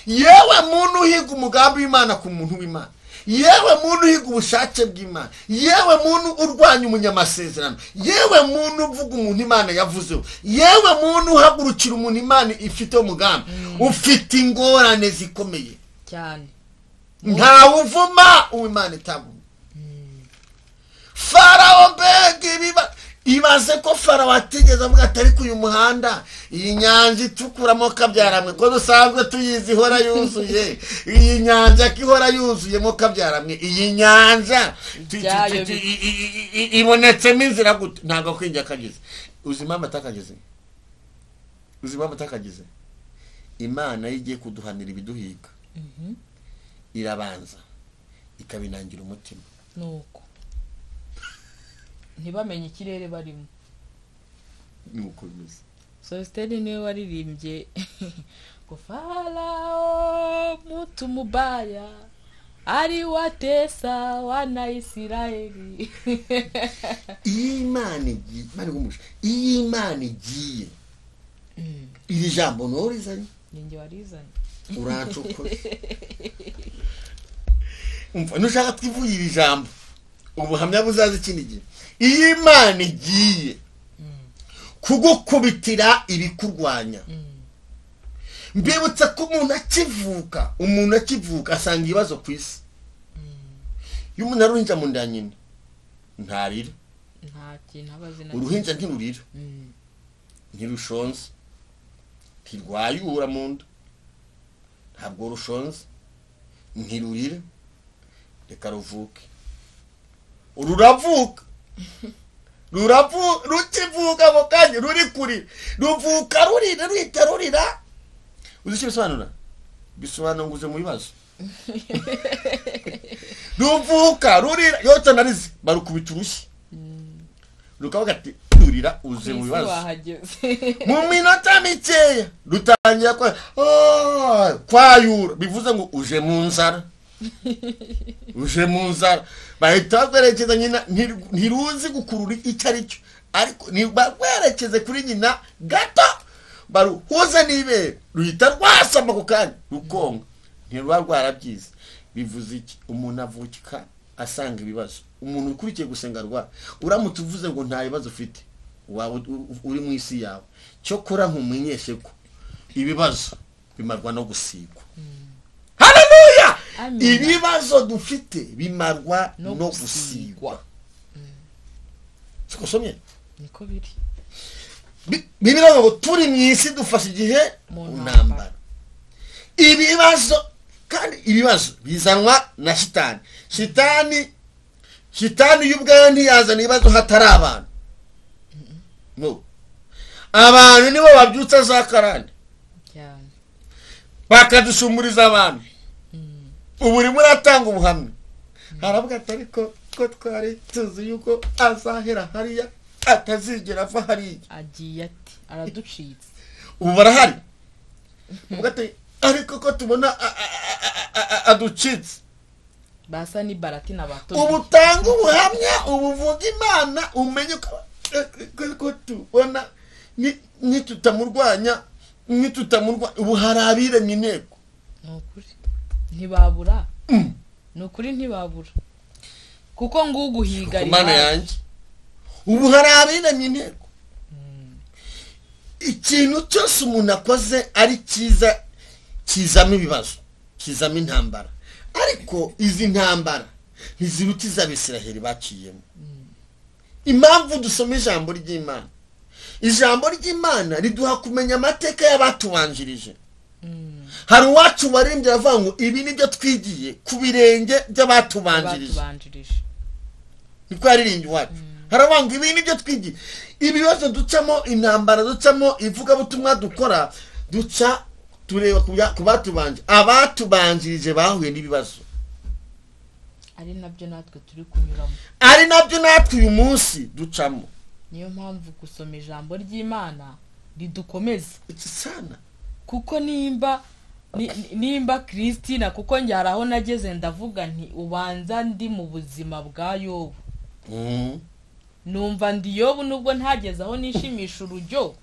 Yewe muntu uhiga umugambi w'Imana ku muntu w'Imana, yewe muntu uhiga ubushake bw'Imana, yewe muntu urwanya umunyamasezerano, yewe muntu uvuga umuntu Imana yavuzeho, yewe muntu uhagurukira umuntu Imana ifite umugambi ufite ingorane zikomeye cyane. Nta uvuma uw'Imana itabuma. Farawo mbega ibaze ko Farawo atigeze avuga atari ku uyu muhanda iyi nyanja itukuramo kabyaramwe ko dusanzwe tuyizi ihora yuzuye iyi nyanja kihora yuzuyemo kabyaramwe iyi nyanja ibonetsemo inzira gute ntabwo kwinjya kageze. Uzima amatakagize Imana yigiye kuduhanira ibiduhiga irabanza ikabinangira umutima nuko ntibamenye ikirere barimo nuko bimeze. Sostene niwe waririmbye ngo Farao mtu mubaya ari watesa wana Israeli. Imana igiye iri jambo norizanye ninjye warizanye urancukura umva nushaka twivuye iri jambo ubuhamya buzaza ikindi gihe. Imana igiye kugukubitira ibikurwanya. Mbibutsa ko umuntu akivuka asanga ibibazo ku isi. Iyo umuntu aruhinja mu nda nyine ntarira nta kintu abazina uruhinja ntirurira ntirushonze ntirwayura mu nda ntabwo rushonze ntirurira reka ruvuke ruravuka rukivuka mu kanya ruri kurira ruvuka rurira ruhita rurira. Uzi icyo bisobanura ngo uze mu bibazo ruvuka rurira yose narize barukubita urushyi rukavuga ati rurira uze mu bibazo mu minota mikeya rutangira kwayura bivuze ngo uje mu nzara bahita bakwerekeza nyina ntiruzi gukurura icyo ari cyo ariko bakwerekeze kuri nyina gato baruhuze n'ibere ruhita rwasama ku kanya rukonga ntiruba rwarabyize. Bivuze iki? Umuntu avukika asanga ibibazo. Umuntu ukurikiye gusenga uramutse uvuze ngo nta bibazo ufite waba uri mu isi yawe cyo kora nkumenyeshe ko ibibazo bimarwa no gusigwa. Haleluya! Ibibazo dufite bimarwa no gusigwa. Sikosomye niko biri. Bibiliya ngo turi mu isi dufashe igihe mu ntambara. Ibibazo kandi ibibazo bizanwa na shitani. Shitani y'ubwayo ntiyazana ibibazo hatari abantu. No. Abantu nibo babyutsa za karande. Cyane. Bakadushumuriza abantu. Ubu uri muratanga ubuhamya. Haravuga atari ko twari tuzi yuko azahera hariya atazigera ava hariya. Agiye ati araducitse. Ubu barahari. Ugate ariko ko tubona aducitse. Basa ni barati n'abato. Ubu tanga ubuhamya, ubuvuga Imana, umenye ko tubona ni tutamurwanya, ni tutamurwa. Ubu harabiremye inteko. Nukuri ntibabura. Nukuri ntibabura. Kuko nguguhiga Imana yanjye. Ubu harabiremye inteko. Ikintu cyose umuntu akoze ari cyiza kizamo ibibazo, kizamo intambara. Ariko izi ntambara ntizirutiza Abisiraheli baciyemo. Impamvu dusoma ijambo ry'Imana. Ijambo ry'Imana riduha kumenya amateka y'abatubanjirije. Hari uwacu warembye avuga ngo ibi nibyo twigiye ku birenge by'abatubanjirije. Niko yaririmbye wacu. Haravuga ngo ibi nibyo twigiye. Ibibazo ducamo, intambara ducamo, ivugabutumwa dukora, duca tureba ku batubanje. Abatubanjirije bahuye n'ibibazo. Ari nabyo natwe turi kunyuramo. Ari nabyo natwe uyu munsi ducamo. Niyo mpamvu gusoma ijambo ry'Imana ridukomeza. Sana. Kuko nimba Kristina, kuko njyaraho nageze ndavuga nti ubanza ndi mu buzima bwa Yobu. Numva ndi Yobu nubwo ntageze aho nishimisha urujyo,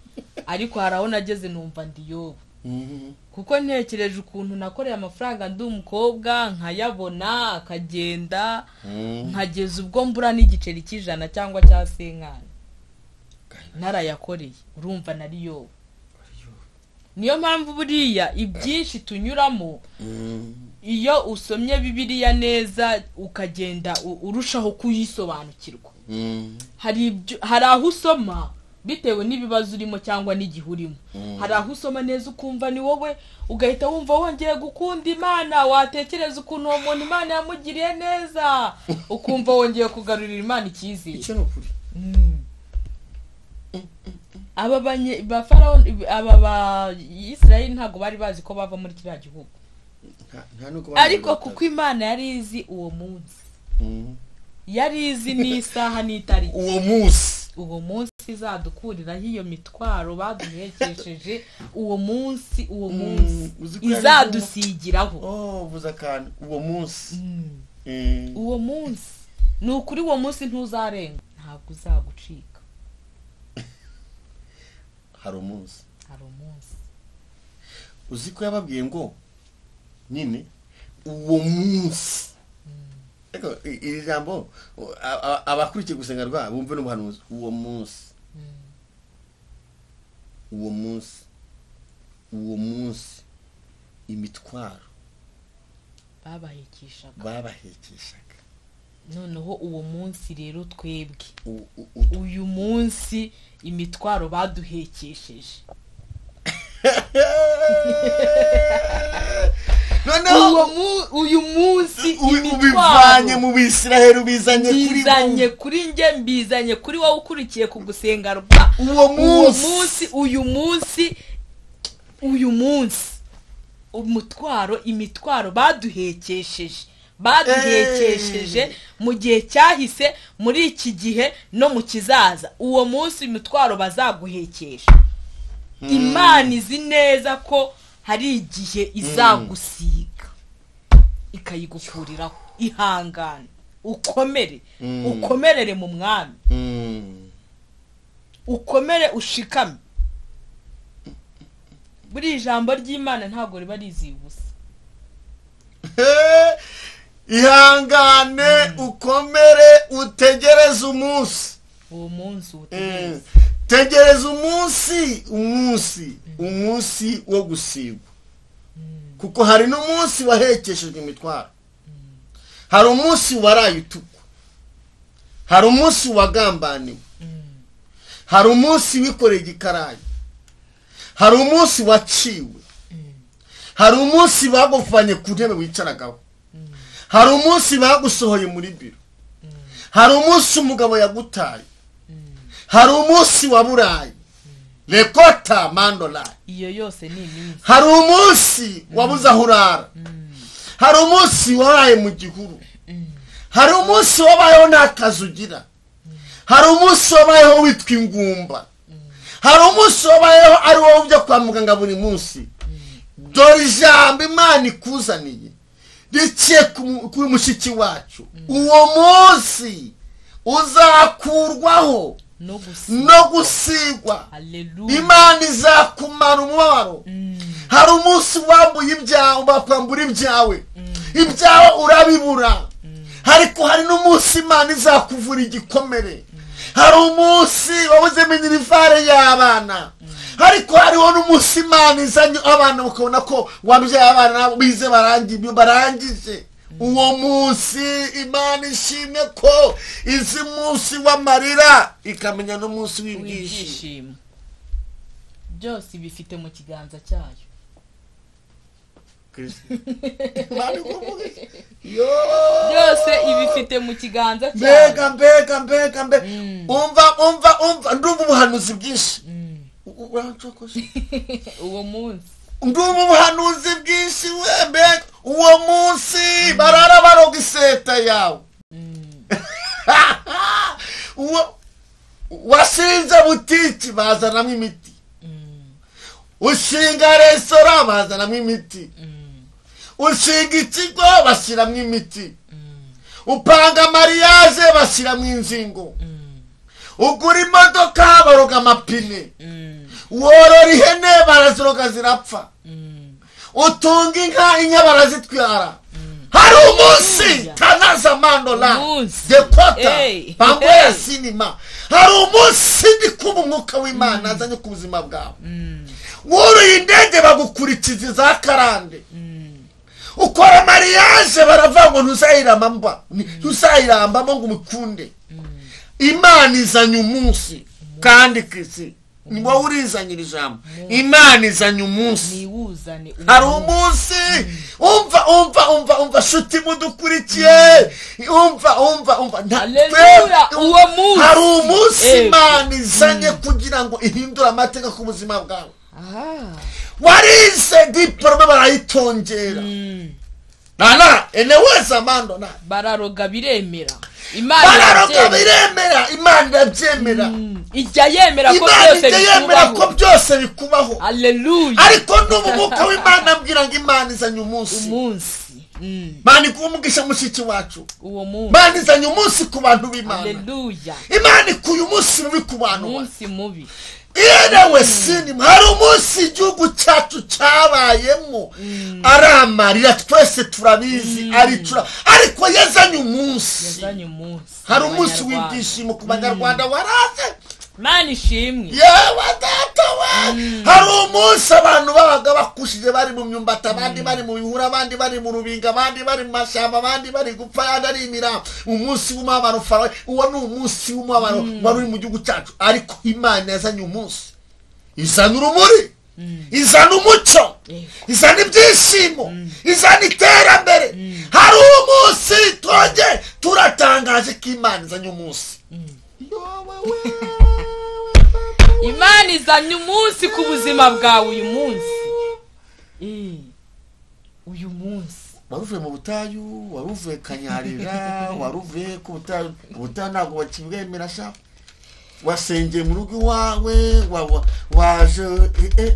ariko haraho nageze numva ndi Yobu. Kuko ntekereje ukuntu nakoreye amafaranga ndi umukobwa nkayabona akagenda, nkageza ubwo mbura n'igiceri cy'ijana cyangwa cya senkani. Narayakoreye, urumva nari Yobu. Niyo mpamvu buriya ibyinshi tunyuramo, iyo usomye Bibiliya neza ukagenda urushaho kuyisobanukirwa. Hari aho usoma bitewe n'ibibazo urimo cyangwa n'igihe urimo. Hari aho usoma neza ukumva ni wowe, ugahita wumva wongeye gukunda Imana, watekereza ukuntu uwo muntu Imana yamugiriye neza, ukumva wongeye kugarurira Imana icyizere. Icyo nukuri. Aba Israeli ntago bari bazi ko bava muri kiriya gihugu. Ariko kuko Imana yari izi uwo munsi. Yari izi n'isaha n'itariki. Uwo munsi izadukuriraho iyo mitwaro baduhekesheje. Uwo munsi izadusigiraho. Vuza kandi uwo munsi. Uwo munsi ni ukuri, uwo munsi ntuzarenga, ntabwo uzagucika. Hari umunsi. Uzi ko yababwiye ngo nyine uwo munsi. Ego iri jambo abakurikiye gusenga rwa bumve n'umuhanuzi. Uwo munsi imitwaro babahekeshaga. Noneho uwo munsi rero twebwe uyu munsi imitwaro baduhekesheje. Noneho uyu munsi ubivanye mu Bisiraheli ubizanye kuri nge, mbizanye kuri wowe ukurikiye kugusenga rwa. Uyu munsi imitwaro baduhekesheje mu gihe cyahise, muri iki gihe no mu kizaza. Uwo munsi imitwaro bazaguhekesha, Imana izi neza ko hari igihe izagusiga ikayigukuriraho. Ihangane, ukomerere mu Mwami, ukomere ushikame. Buri ijambo ry'Imana ntabwo riba riziye ubusa. Ihangane, ukomere, utegereze umunsi. Uwo munsi utegereze. Tegereza umunsi wo gusigwa. Kuko hari n'umunsi wahekeshejwe imitwaro. Hari umunsi waraye utukwa. Hari umunsi wagambaniwe. hari umunsi wikoreye igikarayi, hari umunsi waciwe, hari umunsi bagufanye ku ntebe wicaragaho, hari umunsi bagusohoye muri biro, hari umunsi umugabo yagutaye, hari umunsi waburaye, rekota mandola, iyo yose ni iminsi. hari umunsi wabuze aho urara, hari umunsi waraye mu gihuru, hari umunsi wabayeho nta kazi ugira, hari umunsi wabayeho witwa ingumba, hari umunsi wabayeho ari wowe ujya kwa muganga buri munsi. Dore ijambo Imana ikuzaniye riciye kuri mushiki wacu, uwo munsi uzakurwaho no gusigwa. Imana izakumara umubabaro. hari umunsi wambuye ibyawe, bakwambura ibyawe, ibyawe urabibura, ariko hari n'umunsi Imana izakuvura igikomere. hari umunsi wabuze minerivare y'abana, ariko hariho n'umunsi Imana izanye abana ukabona ko wabyaye abana bize barangije. uwo munsi Imana ishimye ko izi munsi w'amarira ikamenya n'umunsi w'ibyishimo. byose bifite mu kiganza cyayo. byose ibifite mu kiganza cyayo. mbega umva ndumva ubuhanuzi bwinshi. uwo munsi ndumva ubuhanuzi bwinshi mbega uwo munsi barara baroga iseta yawe. washinze butiki bazanamo imiti, ushinga resitora bazanamo imiti, ushinga ikigo bashyiramo imiti, upanga mariage bashyiramo inzingo, ugura imodoka baroga amapine, worora ihene baraziroga zirapfa, utunga inka barazitwara. hari umunsi tanaza mandola dekota pambo ya sinima. hari umunsi ndi kuba umwuka w'Imana azanye ku buzima bwawe. wuruye indege bagukurikiza za karande, ukora mariage baravuga ngo ntuzayirambamo ngo umukunde. Imana izanye umunsi, kandi Kristi ni wowe urizanyira ijambo. Imana izanye umunsi, hari umunsi. umva shuti mudukurikiye, umva hari umunsi Imana izanye kugira ngo ihindure amateka ku buzima bwawe. warize diplome barayitongera, eneweza mando bararoga biremera. Imana irabyemera. ijya yemera ko byose bikubaho. Haleluya. ariko n'ubu umwuka w'Imana ambwira ngo Imana izanye umunsi. Imana ikumugisha mushiki wacu. uwo munsi Imana izanye umunsi ku bantu b'Imana. Haleluya. Imana ikuye umunsi mubi ku bantu. umunsi mubi. Yewe sinima, hari umunsi igihugu cyacu cyabayemo aramarira, twese turabizi, ariko yazanye umunsi. hari umunsi w'ibyishimo ku banyarwanda waraze. Imana ishimwe. yewe data we. hari umunsi abantu babaga bakushije bari mu myumbati, abandi bari mu bihura, abandi bari mu rubinga, abandi bari mu mashyamba, abandi bari gupfa, yandi ari imira. umunsi w'umubabaro Farawo. uwo ni umunsi w'umubabaro wari uri mu gihugu cyacu, ariko Imana yazanye umunsi. izana urumuri, izana umucyo, izana ibyishimo, izana iterambere. hari umunsi turatangaje ko Imana izanye umunsi. Imana izanye umunsi ku buzima bwawe. uyu munsi waruvuye mu butayu, waruvuye Kanyarira, waruvuye ku butayu. ubutayu ntabwo bakibwemera sha. wasengeye mu rugo iwawe, waje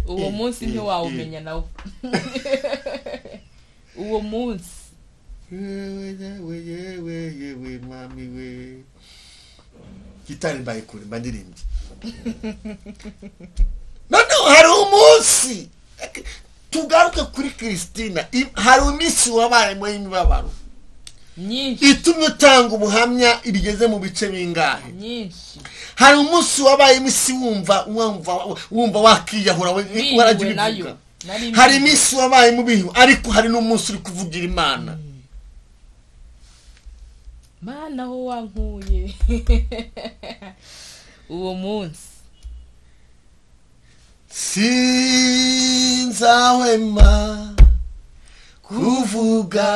uwo munsi ntiwawumenya nawe. uwo munsi yewe mami we. gitari mbaye kure mbandirimbye. noneho hari umunsi, tugaruke kuri Kristina. hari iminsi wabayemo y'imibabaro nyinshi itumye utanga ubuhamya ibigeze mu bice bingahe nyinshi. hari umunsi wabayemo isi wumva wakiyahura warajya ubivuga. hari iminsi wabayemo bihu, ariko hari n'umunsi uri kuvugira Imana. Mana aho wankuye. uwo munsi sinzahwema kuvuga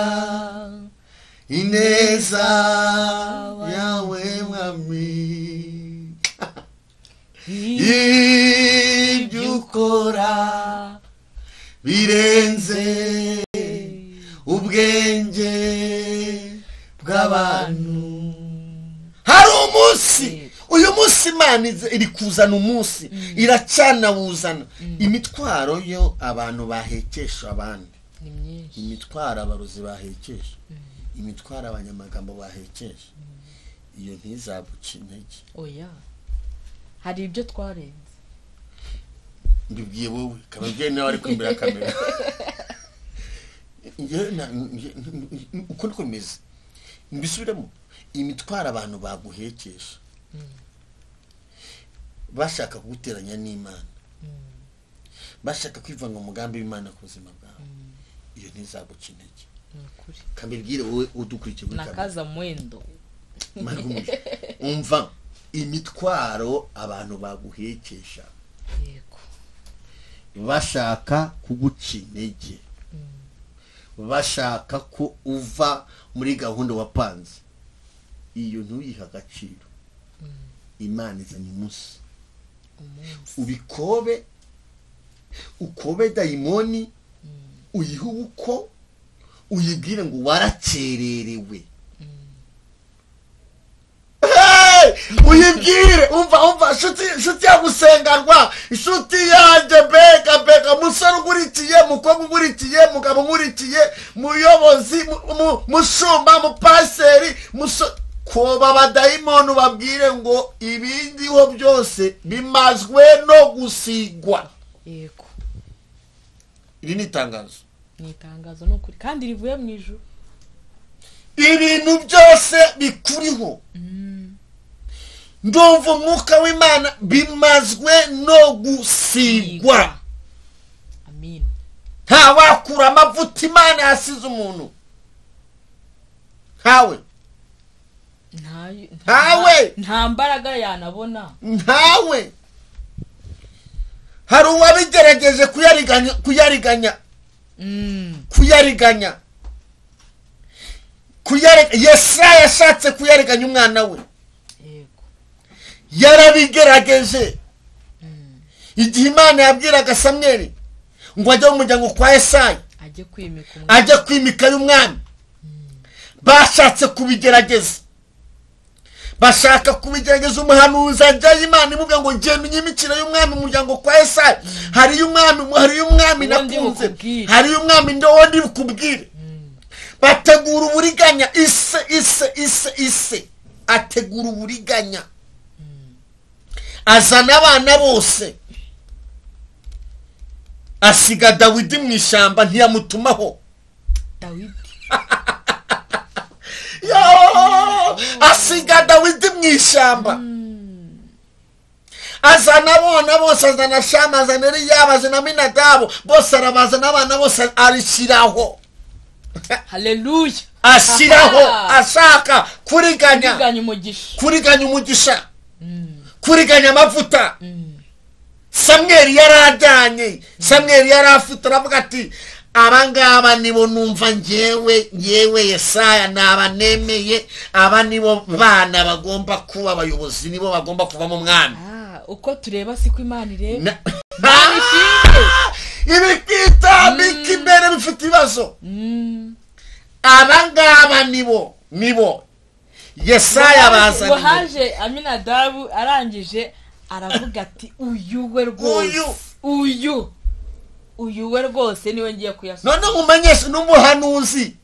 ineza yawe mwami ibyo ukora birenze ubwenge bw'abantu. Hari umunsi, uyu munsi Imana iri kuzana umunsi, iracanawuzana imitwaro yo abantu bahekesha abandi, imitwaro abarozi bahekesha, imitwaro abanyamagambo bahekesha, iyo ntizaguca intege. Oya, hari ibyo twarenze. Mbibwiye wowe kababwiye nawe ari kwimbira ya kamera. Uko niko bimeze. Mbisubiremo, imitwaro abantu baguhekesha bashaka kuguteranya n'Imana, bashaka kwivanga mu mugambi w'Imana ku buzima bwawe, iyo ntizaguca intege. Kambibwire wowe udukurikiye nakaza mwendo. Umva imitwaro abantu baguhekesha yego bashaka kuguca intege, bashaka ko uva muri gahunda wapanze, iyo ntuyiha agaciro. Imana izanye umunsi ubikobe, ukobe dayimoni, uyihe uko uyibwire ngo warakererewe. Uyibwire, umva shuti yagusenganwa, shuti yanjye bega musore ugurikiye, mukobwa ugurikiye, mugabo ugurikiye, muyobozi, mushumba, mupaseri, koba abadayimoni babwire ngo ibindiho byose bimazwe no gusigwa. Yego, iri ni itangazo. Ni itangazo n'ukuri kandi rivuye mu ijuru. Ibintu byose bikuriho ndumva umwuka w'Imana bimazwe no gusigwa. Amen. Nta wakura amavuta Imana yasize umuntu. Ntawe nta mbaraga yanabona. Ntawe. Hari uwabigerageje kuyariganya. Yesaya yashatse kuyariganya umwana we. Yarabigerageje. Igihe Imana yabwiraga Samweli ngo ajye mu muryango kwa Yesaya, ajye kwimika y'umwami, bashatse kubigerageza. Bashaka kubigerageza umuhanuzi ajyayo, Imana imubwira ngo ngende unyimikire y'umwami mu muryango kwa Yesaya. Hari umwami nakunze, hari umwami ndi bukubwire. Bategura uburiganya, ise ategura uburiganya, azana abana bose, asiga Dawidi mu ishyamba, ntiyamutumaho. Dawidi asiga Dawidi mu ishyamba, azana abana bose, azana Shama, azana Eliyabu, azana Aminadabu, bose arabazana, abana bose arishyiraho. Haleluya. Ashyiraho, ashaka kuriganya umugisha, kuriganya amavuta. Samweli yarajyanye, Samweli yarafite, aravuga ati abangaba nibo numva njyewe Yesaya nabanemeye, aba nibo bana bagomba kuba abayobozi, nibo bagomba kuva mu mwami. Uko tureba siko Imana ireba. Ibikita bikimbere bifite ibibazo. Abangaba nibo Yesaya bazanye. Haje Aminadabu arangije aravuga ati uyu we rwose, uyu we rwose niwe ngiye kuyasoma. None umumenyesha n'umuhanuzi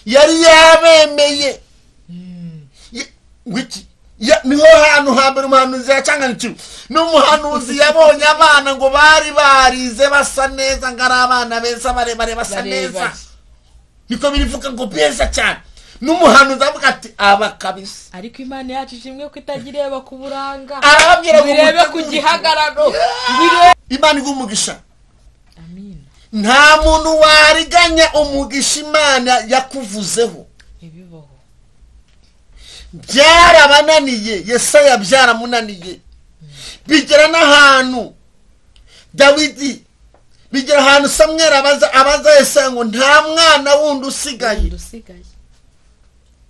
yari yabemeye. Wiki niho hantu hambere umuhanuzi yacanganikiwe. N'umuhanuzi yabonye abana ngo bari barize basa neza, ngo ari abana beza barebare basa neza, niko birivuga ngo beza cyane. N'umuhanuzi avuga ati aba kabisa. Ariko Imana yacu ishimwe ko itagireba ku buranga, arababwira ngo birebe ku gihagararo. Imana igumugisha. Amen. Nta muntu wariganya umugisha Imana yakuvuzeho. Ibibaho byarabananiye, Yesaya byaramunaniye. Bigera n'ahantu Dawidi bigera ahantu Samweli abaza Yesayi ngo nta mwana wundi usigaye,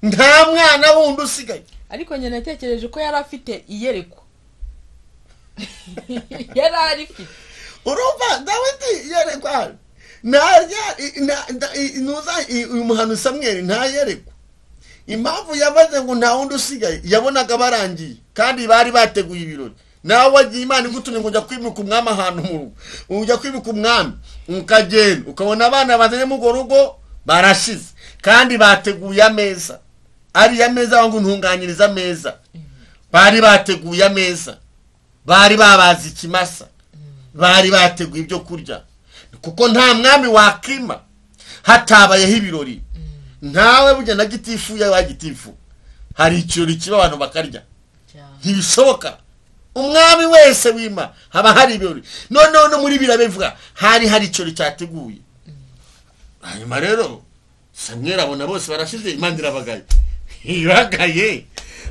nta mwana wundi usigaye. Ariko nyine natekereje ko yari afite iyerekwa. Yari arifite. Urumva Dawidi yerekwa nuza uyu muhanuzi Samweli nta yerekwa. Impamvu yabaze ngo nta wundi usigaye yabonaga barangiye kandi bari bateguye ibirori. Nawe wagiye Imana igutumye ngo ujya kwimika umwami ahantu mu rugo, ujya kwimika umwami ukagenda ukabona abana bazanye mu rugo barashize kandi bateguye ameza. Ari ameza wangu ntunganyiriza ameza, bari bateguye ameza, bari babaza ikimasa, bari bateguye ibyo kurya, kuko nta mwami wakima hatabayeho ibirori. Ntawe burya na gitifu ya wagitifu hari ikirori kiba abantu bakarya, ntibishoboka. Umwami wese wima haba hari ibirori. None muri birabevuga hari ikirori cyateguye. Hanyuma rero Samweli abona bose barashize, Imana irabagaye. Ibagaye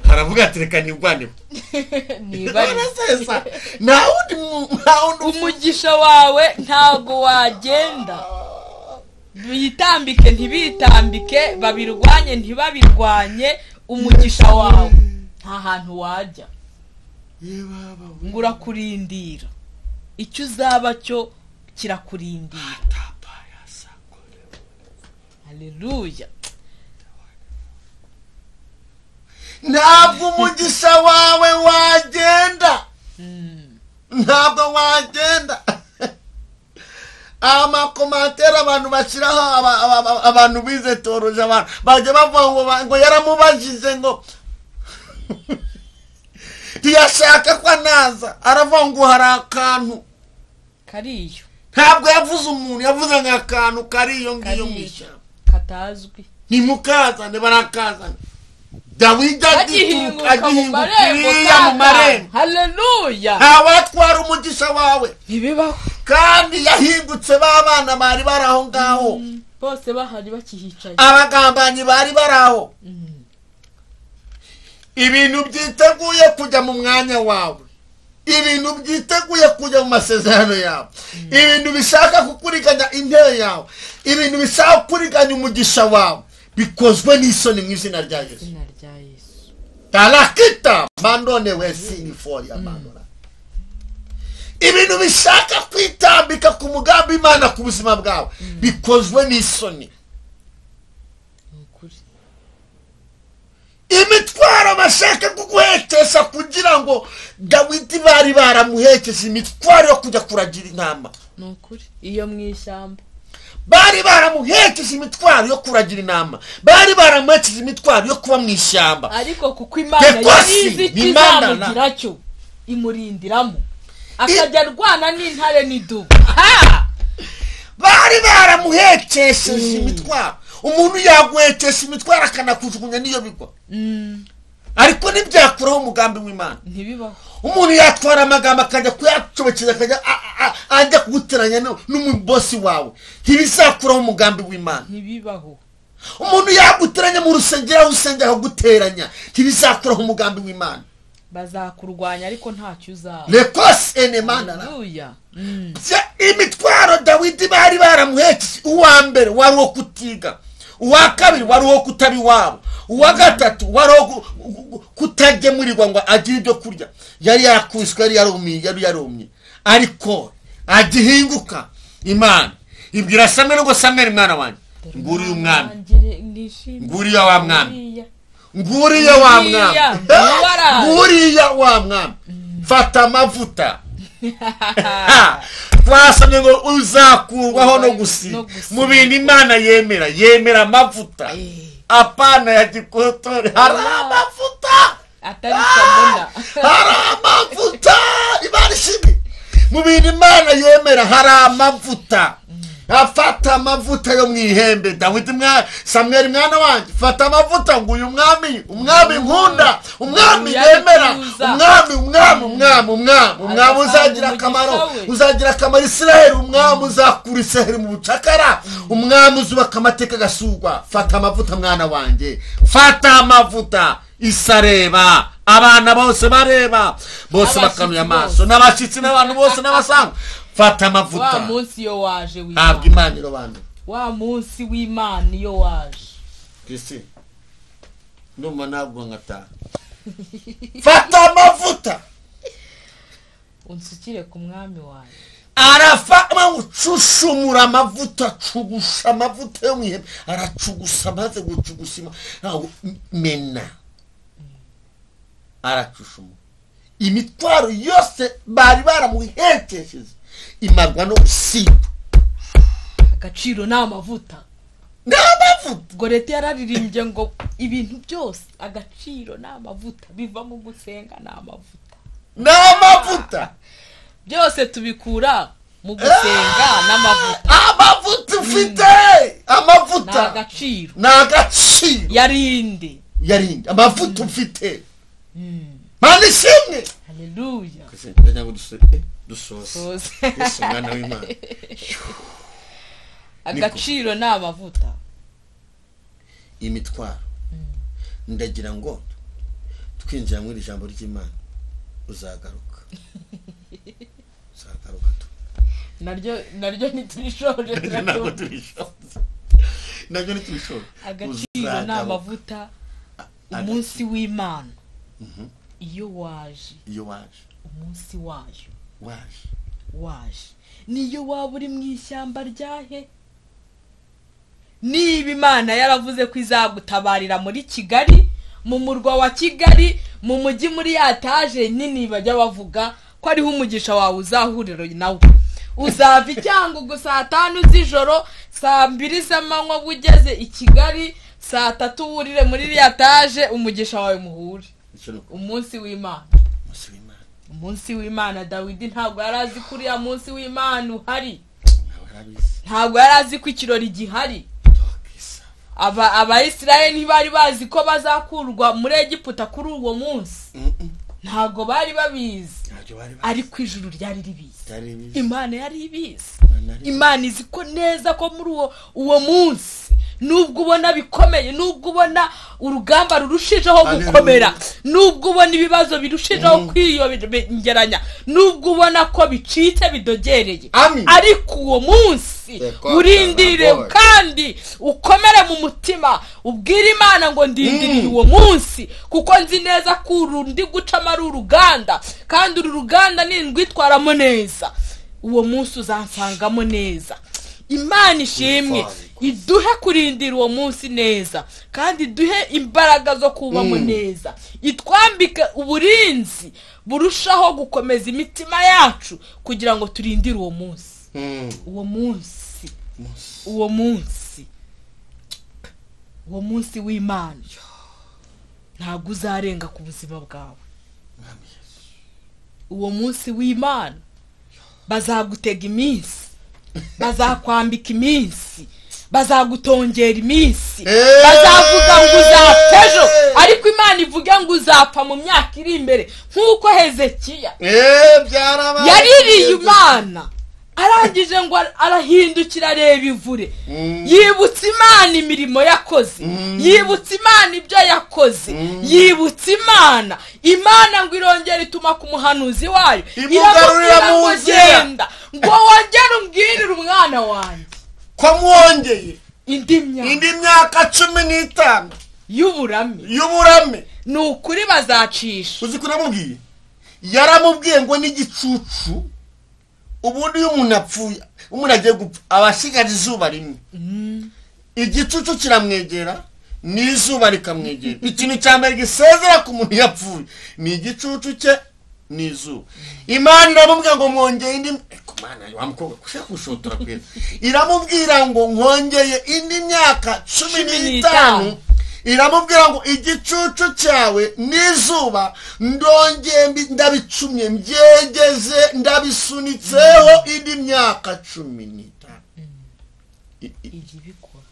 haravuga ati reka nibwaneho. Nibarasesa nawundi umugisha wawe ntago wagenda. Bitambike ntibitambike, babirwanye ntibabirwanye, umugisha wawe nta hantu wajya. Ngura kurindira icyo uzaba cyo kirakurindira. Haleluya. Ntabwo umugisha wawe wagenda, ntabwo wagenda. Amakomantere abantu bashiraho abantu bize toroje abantu baje bavuga ngo yaramubajije ngo tiyashaka kwa naza, aravuga ngo hari akantu kariyo. Ntabwo yavuze umuntu, yavuze nk'akantu kariyo ngiyo mwisha katazwi. Ni mukazane barakazana. Dawidi agihinguka mu marembo. Haleluya. Ntawatwara umugisha wawe. Ntibibaho. Kandi yahingutse babana bari baraho ngaho. Bose bahari bakihicaye. Abagambanyi bari baraho. Ibintu byiteguye kujya mu mwanya wawe, ibintu byiteguye kujya mu masezerano yawe, ibintu bishaka kukuriganya intebe yawe, ibintu bishaka kukuriganya umugisha wawe, bikozwe n'isoni mu izina rya Yesu. Tarakita mandone wesi for ya mandona. Ibintu bishaka kwitambika ku mugambi Imana ku buzima bwawe, bikozwe n'isoni. Imitwaro bashaka kuguhekesha kugira ngo Dawidi bari baramuhekesha imitwaro yo kujya kuragira intama. Nukuri iyo mwishyamba bari baramuhekesha imitwaro yo kuragira intama, bari baramuhekesha imitwaro yo kuba mu ishyamba. Ariko kuko Imana yarizi kizamugira cyo imurindiramo akajya rwana n'intare n'idubu. Bari baramuhekesheje imitwaro. Umuntu yaguhekesha imitwaro akanakujugunya niyo bigwa. Ariko ntibyakuraho umugambi w'Imana. Ntibibaho. Umuntu yatwara amagambo akajya kuyacobekeza akajya ajya kuguteranya n'umubosi wawe. Ntibizakuraho umugambi w'Imana. Ntibibaho. Umuntu yaguteranya mu rusengero usengera guteranya. Ntibizakuraho umugambi w'Imana. Bazakurwanya ariko ntacyo uzaba. Lekos enemana. Haleluya. Imitwaro Dawidi bari baramuhekesha. Uwa mbere wari wo kutiga, uwa kabiri wari wo kutabi wabo, uwa gatatu wari wo kutagemurirwa ngo agire ibyo kurya. Yari yakwiswe, yari yarumye. Ariko agihinguka Imana ibwira Samweli ngo Samweli mwana wanjye, nguriye umwami, nguriye wa mwami, nguriye wa mwami, nguriye wa mwami. Fata amavuta. Twasamye ngo uzakurwaho no gusiga mu bintu Imana yemera amavuta. Apana ya gikotore, hari amavuta atari samuna, hari amavuta. Imana ishimwe mu bintu Imana yemera hari amavuta. Afata amavuta yo mwihembe. Dawidi Samweli mwana wanjye, fata amavuta ngo uyu umwami nkunda, umwami yemera, umwami uzagira akamaro Israeli, umwami uzakura Israeli mu bucakara, umwami uzubaka amateka gasugwa. Fata amavuta mwana wanjye, fata amavuta. Isareba abana bose bareba, bose bakanuye amaso, n'abashitsi n'abantu bose n'abasanga. fata amavuta wa munsi yo waje habwa Imana irobanura wa munsi w'Imana iyo waje Kristi ndumva ntabwo ngata fata amavuta unsukire ku mwami wawe arafa ucushumura amavuta cugusha amavuta yo mwihebe aracugusa maze gucugusima mena aracushumura imitwaro yose bari baramuhekesheje imarwa no gusiba agaciro n'amavuta ngo leta yararirimbye ngo ibintu byose agaciro n'amavuta biva mu gusenga n'amavuta byose tubikura mu gusenga n'amavuta amavuta ufite amavuta n'agaciro yarinde amavuta ufite Mana ishimwe haleluya ndagira dusoze Mwana w'Imana agaciro n'amavuta imitwaro ndagira ngo twinjira muri ijambo ry'Imana uzagaruka naryo niturishoje naryo niturishoje agaciro n'amavuta umunsi w'Imana iyo waje umunsi wayo waje niyo waba uri mu ishyamba ryahe niba Imana yaravuze ko izagutabarira muri Kigali mu murwa wa Kigali mu mujyi muri yataje nini bajya bavuga ko ariho umugisha wawe uzahurira nawe uzava icyangugu saa 5 z'ijoro saa 2 z'amanywa bugeze i Kigali saa 3 wurire muri yataje umugisha wawe muhure umunsi w'Imana Dawidi ntabwo yarazi kuri ya munsi w'Imana uhari ntabwo yarazi ko ikirori gihari Abayisirayeli ntibari bazi ko bazakurwa muri Egiputa kuri uwo munsi ntabwo bari babizi ariko ijuru ryari ribizi Imana yari ibizi Imana izi ko neza ko muri uwo munsi nubwo ubona bikomeye nubwo ubona urugamba rurushijeho gukomera nubwo ubona ibibazo birushijeho kwiyongeranya nubwo ubona ko bicitse bidogereye ariko uwo munsi urindire kandi ukomere mu mutima ubwire Imana ngo ndindiriye uwo munsi kuko nzi neza ko urundi gucamo ari uruganda kandi uru ruganda nindwitwaramo neza uwo munsi uzansangamo neza Imana ishimwe iduhe kurindira uwo munsi neza kandi iduhe imbaraga zo kubamo neza itwambike uburinzi burushaho gukomeza imitima yacu kugira ngo turindire uwo munsi uwo munsi w'Imana ntabwo uzarenga ku buzima bwawe uwo munsi w'Imana bazagutega iminsi bazakwambika iminsi bazagutongera iminsi bazavuga ngo uzapfa ejo ariko Imana ivuga ngo uzapfa mu myaka iri imbere nk'uko Hezekiya yaririye Imana arangije ngo arahindukira areba ivure yibutsa Imana imirimo yakoze yibutsa Imana ibyo yakoze yibutsa Imana ngo irongera ituma ku muhanuzi wayo iramubwira ngo genda ngo wongere umbwirire umwana wanjye ko mwongeye indi myaka 15 y'uburame ni ukuri bazacisha uzi kunamubwiye yaramubwiye ngo n'igicucu ubundi iyo umuntu apfuye umuntu agiye gupfa abashigaje izuba rimwe igicucu kiramwegera n'izuba rikamwegera ikintu cyambere gisezera ku muntu yapfuye ni igicucu cye n'izuba Imana iramubwira ngo mwongeye indi Mana wamukobwa kushaka kushotora kwera iramubwira ngo nkongeye indi myaka 15 iramubwira ngo igicucu cyawe n'izuba ndongeye ndabicumye mbyegeze ndabisunitseho indi myaka 15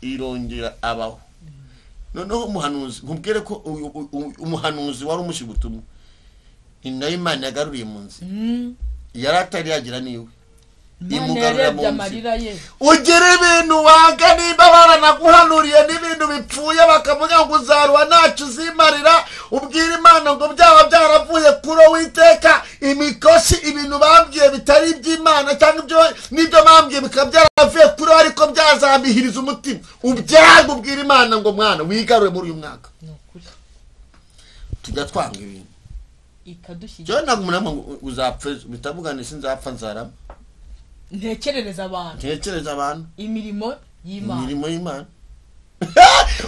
irongera abaho noneho umuhanuzi nkubwire ko umuhanuzi wari umushigutumwe ni Imana yagaruriye mu nzi yaratari yagira niwe imugarura mu nzi ugere ibintu waga nimba baranaguhanuriye n'ibintu bipfuye bakavuga ngo uzaruha ntacyo uzimarira ubwira Imana ngo byaba byaravuye kuri Uwiteka imikosi ibintu bambwiye bitari iby'Imana cyangwa ibyo nibyo bambwiye bikaba byaravuye kuri ariko byazambihiriza umutima ubyaga ubwira Imana ngo mwana wigarure muri uyu mwaka tujya twanga ibintu ikadushyigikira cyo ntabwo umuntu uzapfa bitabugane sinzapfa nzarama ntekerereza abantu imirimo y'Imana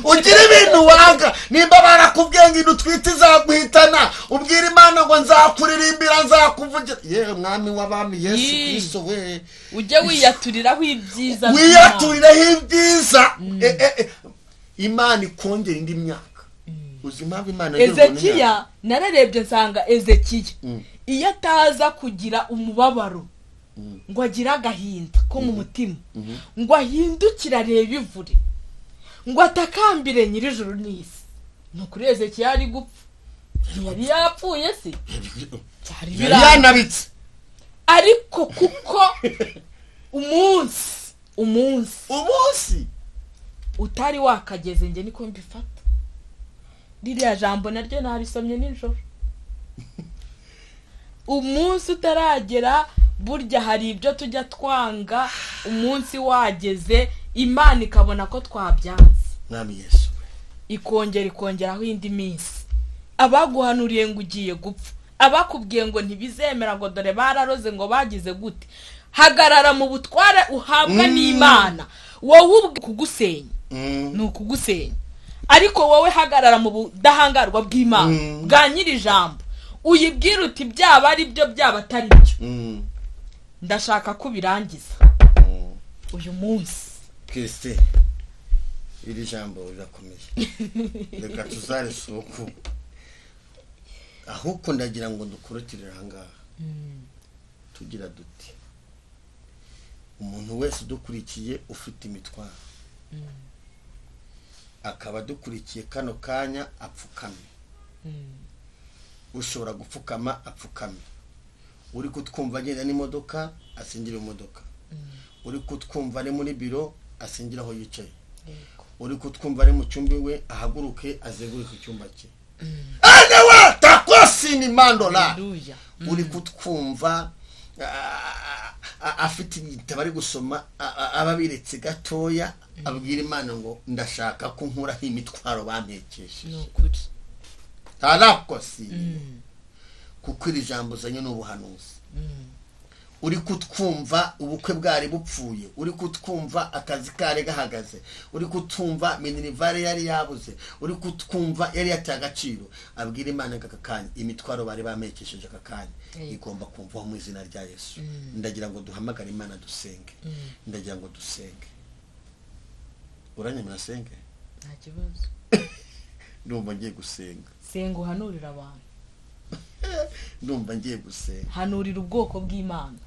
ugira ibintu wanga nimba barakubwiye ngo utwite izaguhitana ubwira Imana ngo nzakuririmbira nzakuvugira yewe mwami w'abami Yesu Kristo we ujye wiyaturiraho ibyiza Imana ikongera indi myaka uzi impamvu Imana Ezekiya nararebye nsanga Ezekiya iyo ataza kugira umubabaro ngo agira agahinda ko mu mutima ngo ahindukira areba ivure ngo atakambire nyirijuru n'isi nukuri Ezekiya ari gupfa yari yapfuye se yari yanabitse ariko kuko umunsi utari wakageze nge niko mbifata ririya jambo naryo narisomye nijoro umunsi utaragera burya hari ibyo tujya twanga umunsi wageze Imana ikabona ko twabyanze mwami Yesu ikongeraho indi minsi abaguhanuriye ngo ugiye gupfa abakubwiye ngo ntibizemera ngo dore bararoze ngo bagize gute hagarara mu butware uhabwa n'Imana wowe kugusenya ni ukugusenya ariko wowe hagarara mu budahangarwa bw'Imana bwa nyiri jambo uyibwira uti byaba ari byo byaba atari byo ndashaka ko birangiza uyu munsi Kristo iri jambo rirakomeye reka tuzaresuku ahubwo ndagira ngo dukurutirira ahangaha tugira duti umuntu wese udukurikiye ufite imitwaro akaba dukurikiye kano kanya apfukame ushobora gupfukama apfukame uri kutwumva agenda n'imodoka asingira imodoka uri kutwumva ari muri biro asingira aho yicaye uri kutwumva ari mu cyumba we ahaguruke azenguruke icyumba cye anewa takosini mandola uri kutwumva afite igitabo ari gusoma ababiretse gatoya abwira Imana ngo ndashaka ko nkuraho imitwaro bampekeshe nukuri tarakosi kuko iri jambo zanye n'ubuhanuzi uri kutwumva ubukwe bwari bupfuye uri kutwumva akazi kare gahagaze uri kutwumva minerivare yari yabuze uri kutwumva yari yatagaciro abwira Imana kakakanya imitwaro bari bamekesheje kakanya igomba kumva mu izina rya Yesu ndagira ngo duhamagare Imana dusenge ndagira ngo dusenge uranyemera senge nta kibazo ndumva ngiye gusenga senga uhanurira abantu ndumva ngiye gusenga hanurira ubwoko bw'Imana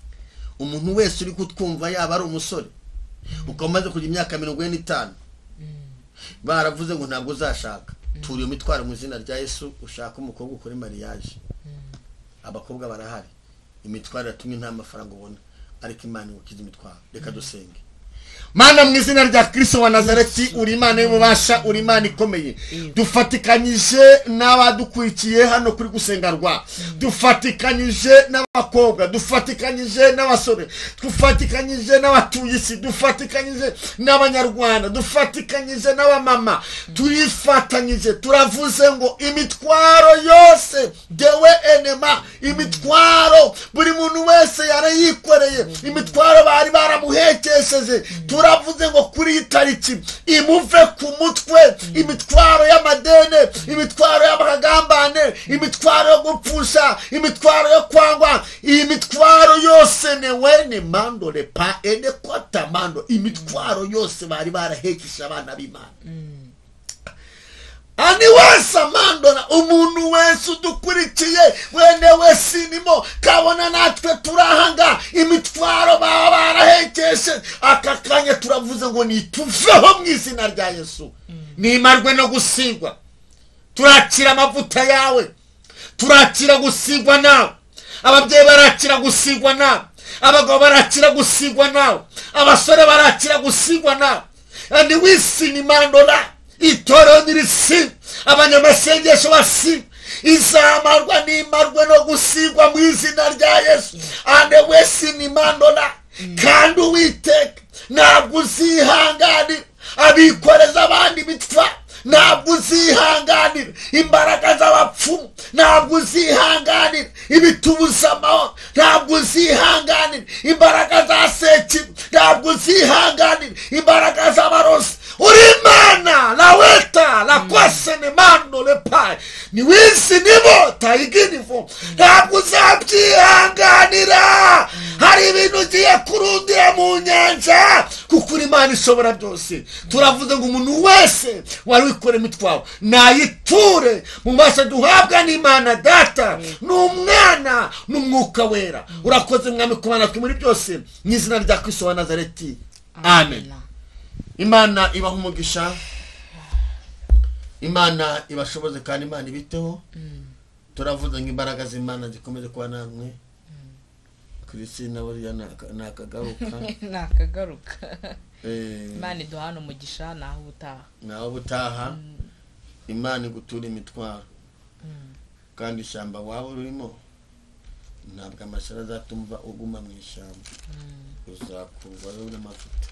umuntu wese uri kutwumva yaba ari umusore ukomaze kugira imyaka 45 baravuze ngo ntabwo uzashaka turiyo mitwaro mu izina rya Yesu ushaka umukobwa ukora mariage abakobwa barahari imitwaro yatumye nta mafaranga ubona ariko Imana ikiza imitwaro reka dusenge Mana mu izina rya Kristo wa Nazareti uri Imana y'ububasha uri Imana ikomeye dufatikanyije n'abadukurikiye hano kuri gusengarwa dufatikanyije n'abakobwa dufatikanyije n'abasore dufatikanyije n'abatuye isi dufatikanyije n'abanyarwanda dufatikanyije n'abamama turifatanyije turavuze ngo imitwaro yose dewe enema imitwaro buri muntu wese yarayikoreye imitwaro bari baramuhekesheje turavuze ngo kuri itariki imuve ku mutwe imitwaro y'amadene imitwaro y'abagambane imitwaro yo gupfusha imitwaro yo kwangwa imitwaro yose newene mando lepa ene kota mando imitwaro yose bari barahekisha abana b'Imana ani wese amandona umuntu wese udukurikiye wene wese nimo kabona natwe turahanga imitwaro baba barahekeshe akakanya turavuze ngo nituveho mu izina rya Yesu nimarwe no gusigwa turakira amavuta yawe turakira gusigwa nawe ababyeyi barakira gusigwa nawe abagabo barakira gusigwa nawe abasore barakira gusigwa nawe ani wese ni mandola itoro nirisi abanyamasengesho basi izamarwa n'imarwe no gusigwa mu izina rya Yesu. Ande wese ni mandola kandi Uwiteka ntabwo uzihanganira abikoreza abandi bitwa, ntabwo uzihanganira imbaraga z'abapfumu, ntabwo uzihanganira ibitubuza amahoro, ntabwo uzihanganira imbaraga za sekibi, ntabwo uzihanganira imbaraga z'abarozi. Uri Imana laweta la kwasene mando le pai ni wisi nibo tayiginivo, ntabwo uzabyihanganira. Hari ibintu ugiye kurundira mu nyanja kuko uri Imana ishobora byose. Turavuze ngo umuntu wese wari wikore imitwaro nayiture mu bubasha duhabwa n'Imana Data n'Umwana n'Umwuka Wera. Urakoze Mwami kubana muri byose mu izina rya Kristo wa Nazareti, amen. Imana ibaha umugisha, Imana ibashoboze kandi Imana ibiteho. Turavuze ngo imbaraga z'Imana zikomeze kuba namwe. Kristina buriya nakagaruka Imana iduhana umugisha naho ubutaha. Imana igutura imitwaro kandi ishyamba waba urimo ntabwo amashara azatumva uguma mu ishyamba, uzakurwa n'amafuta.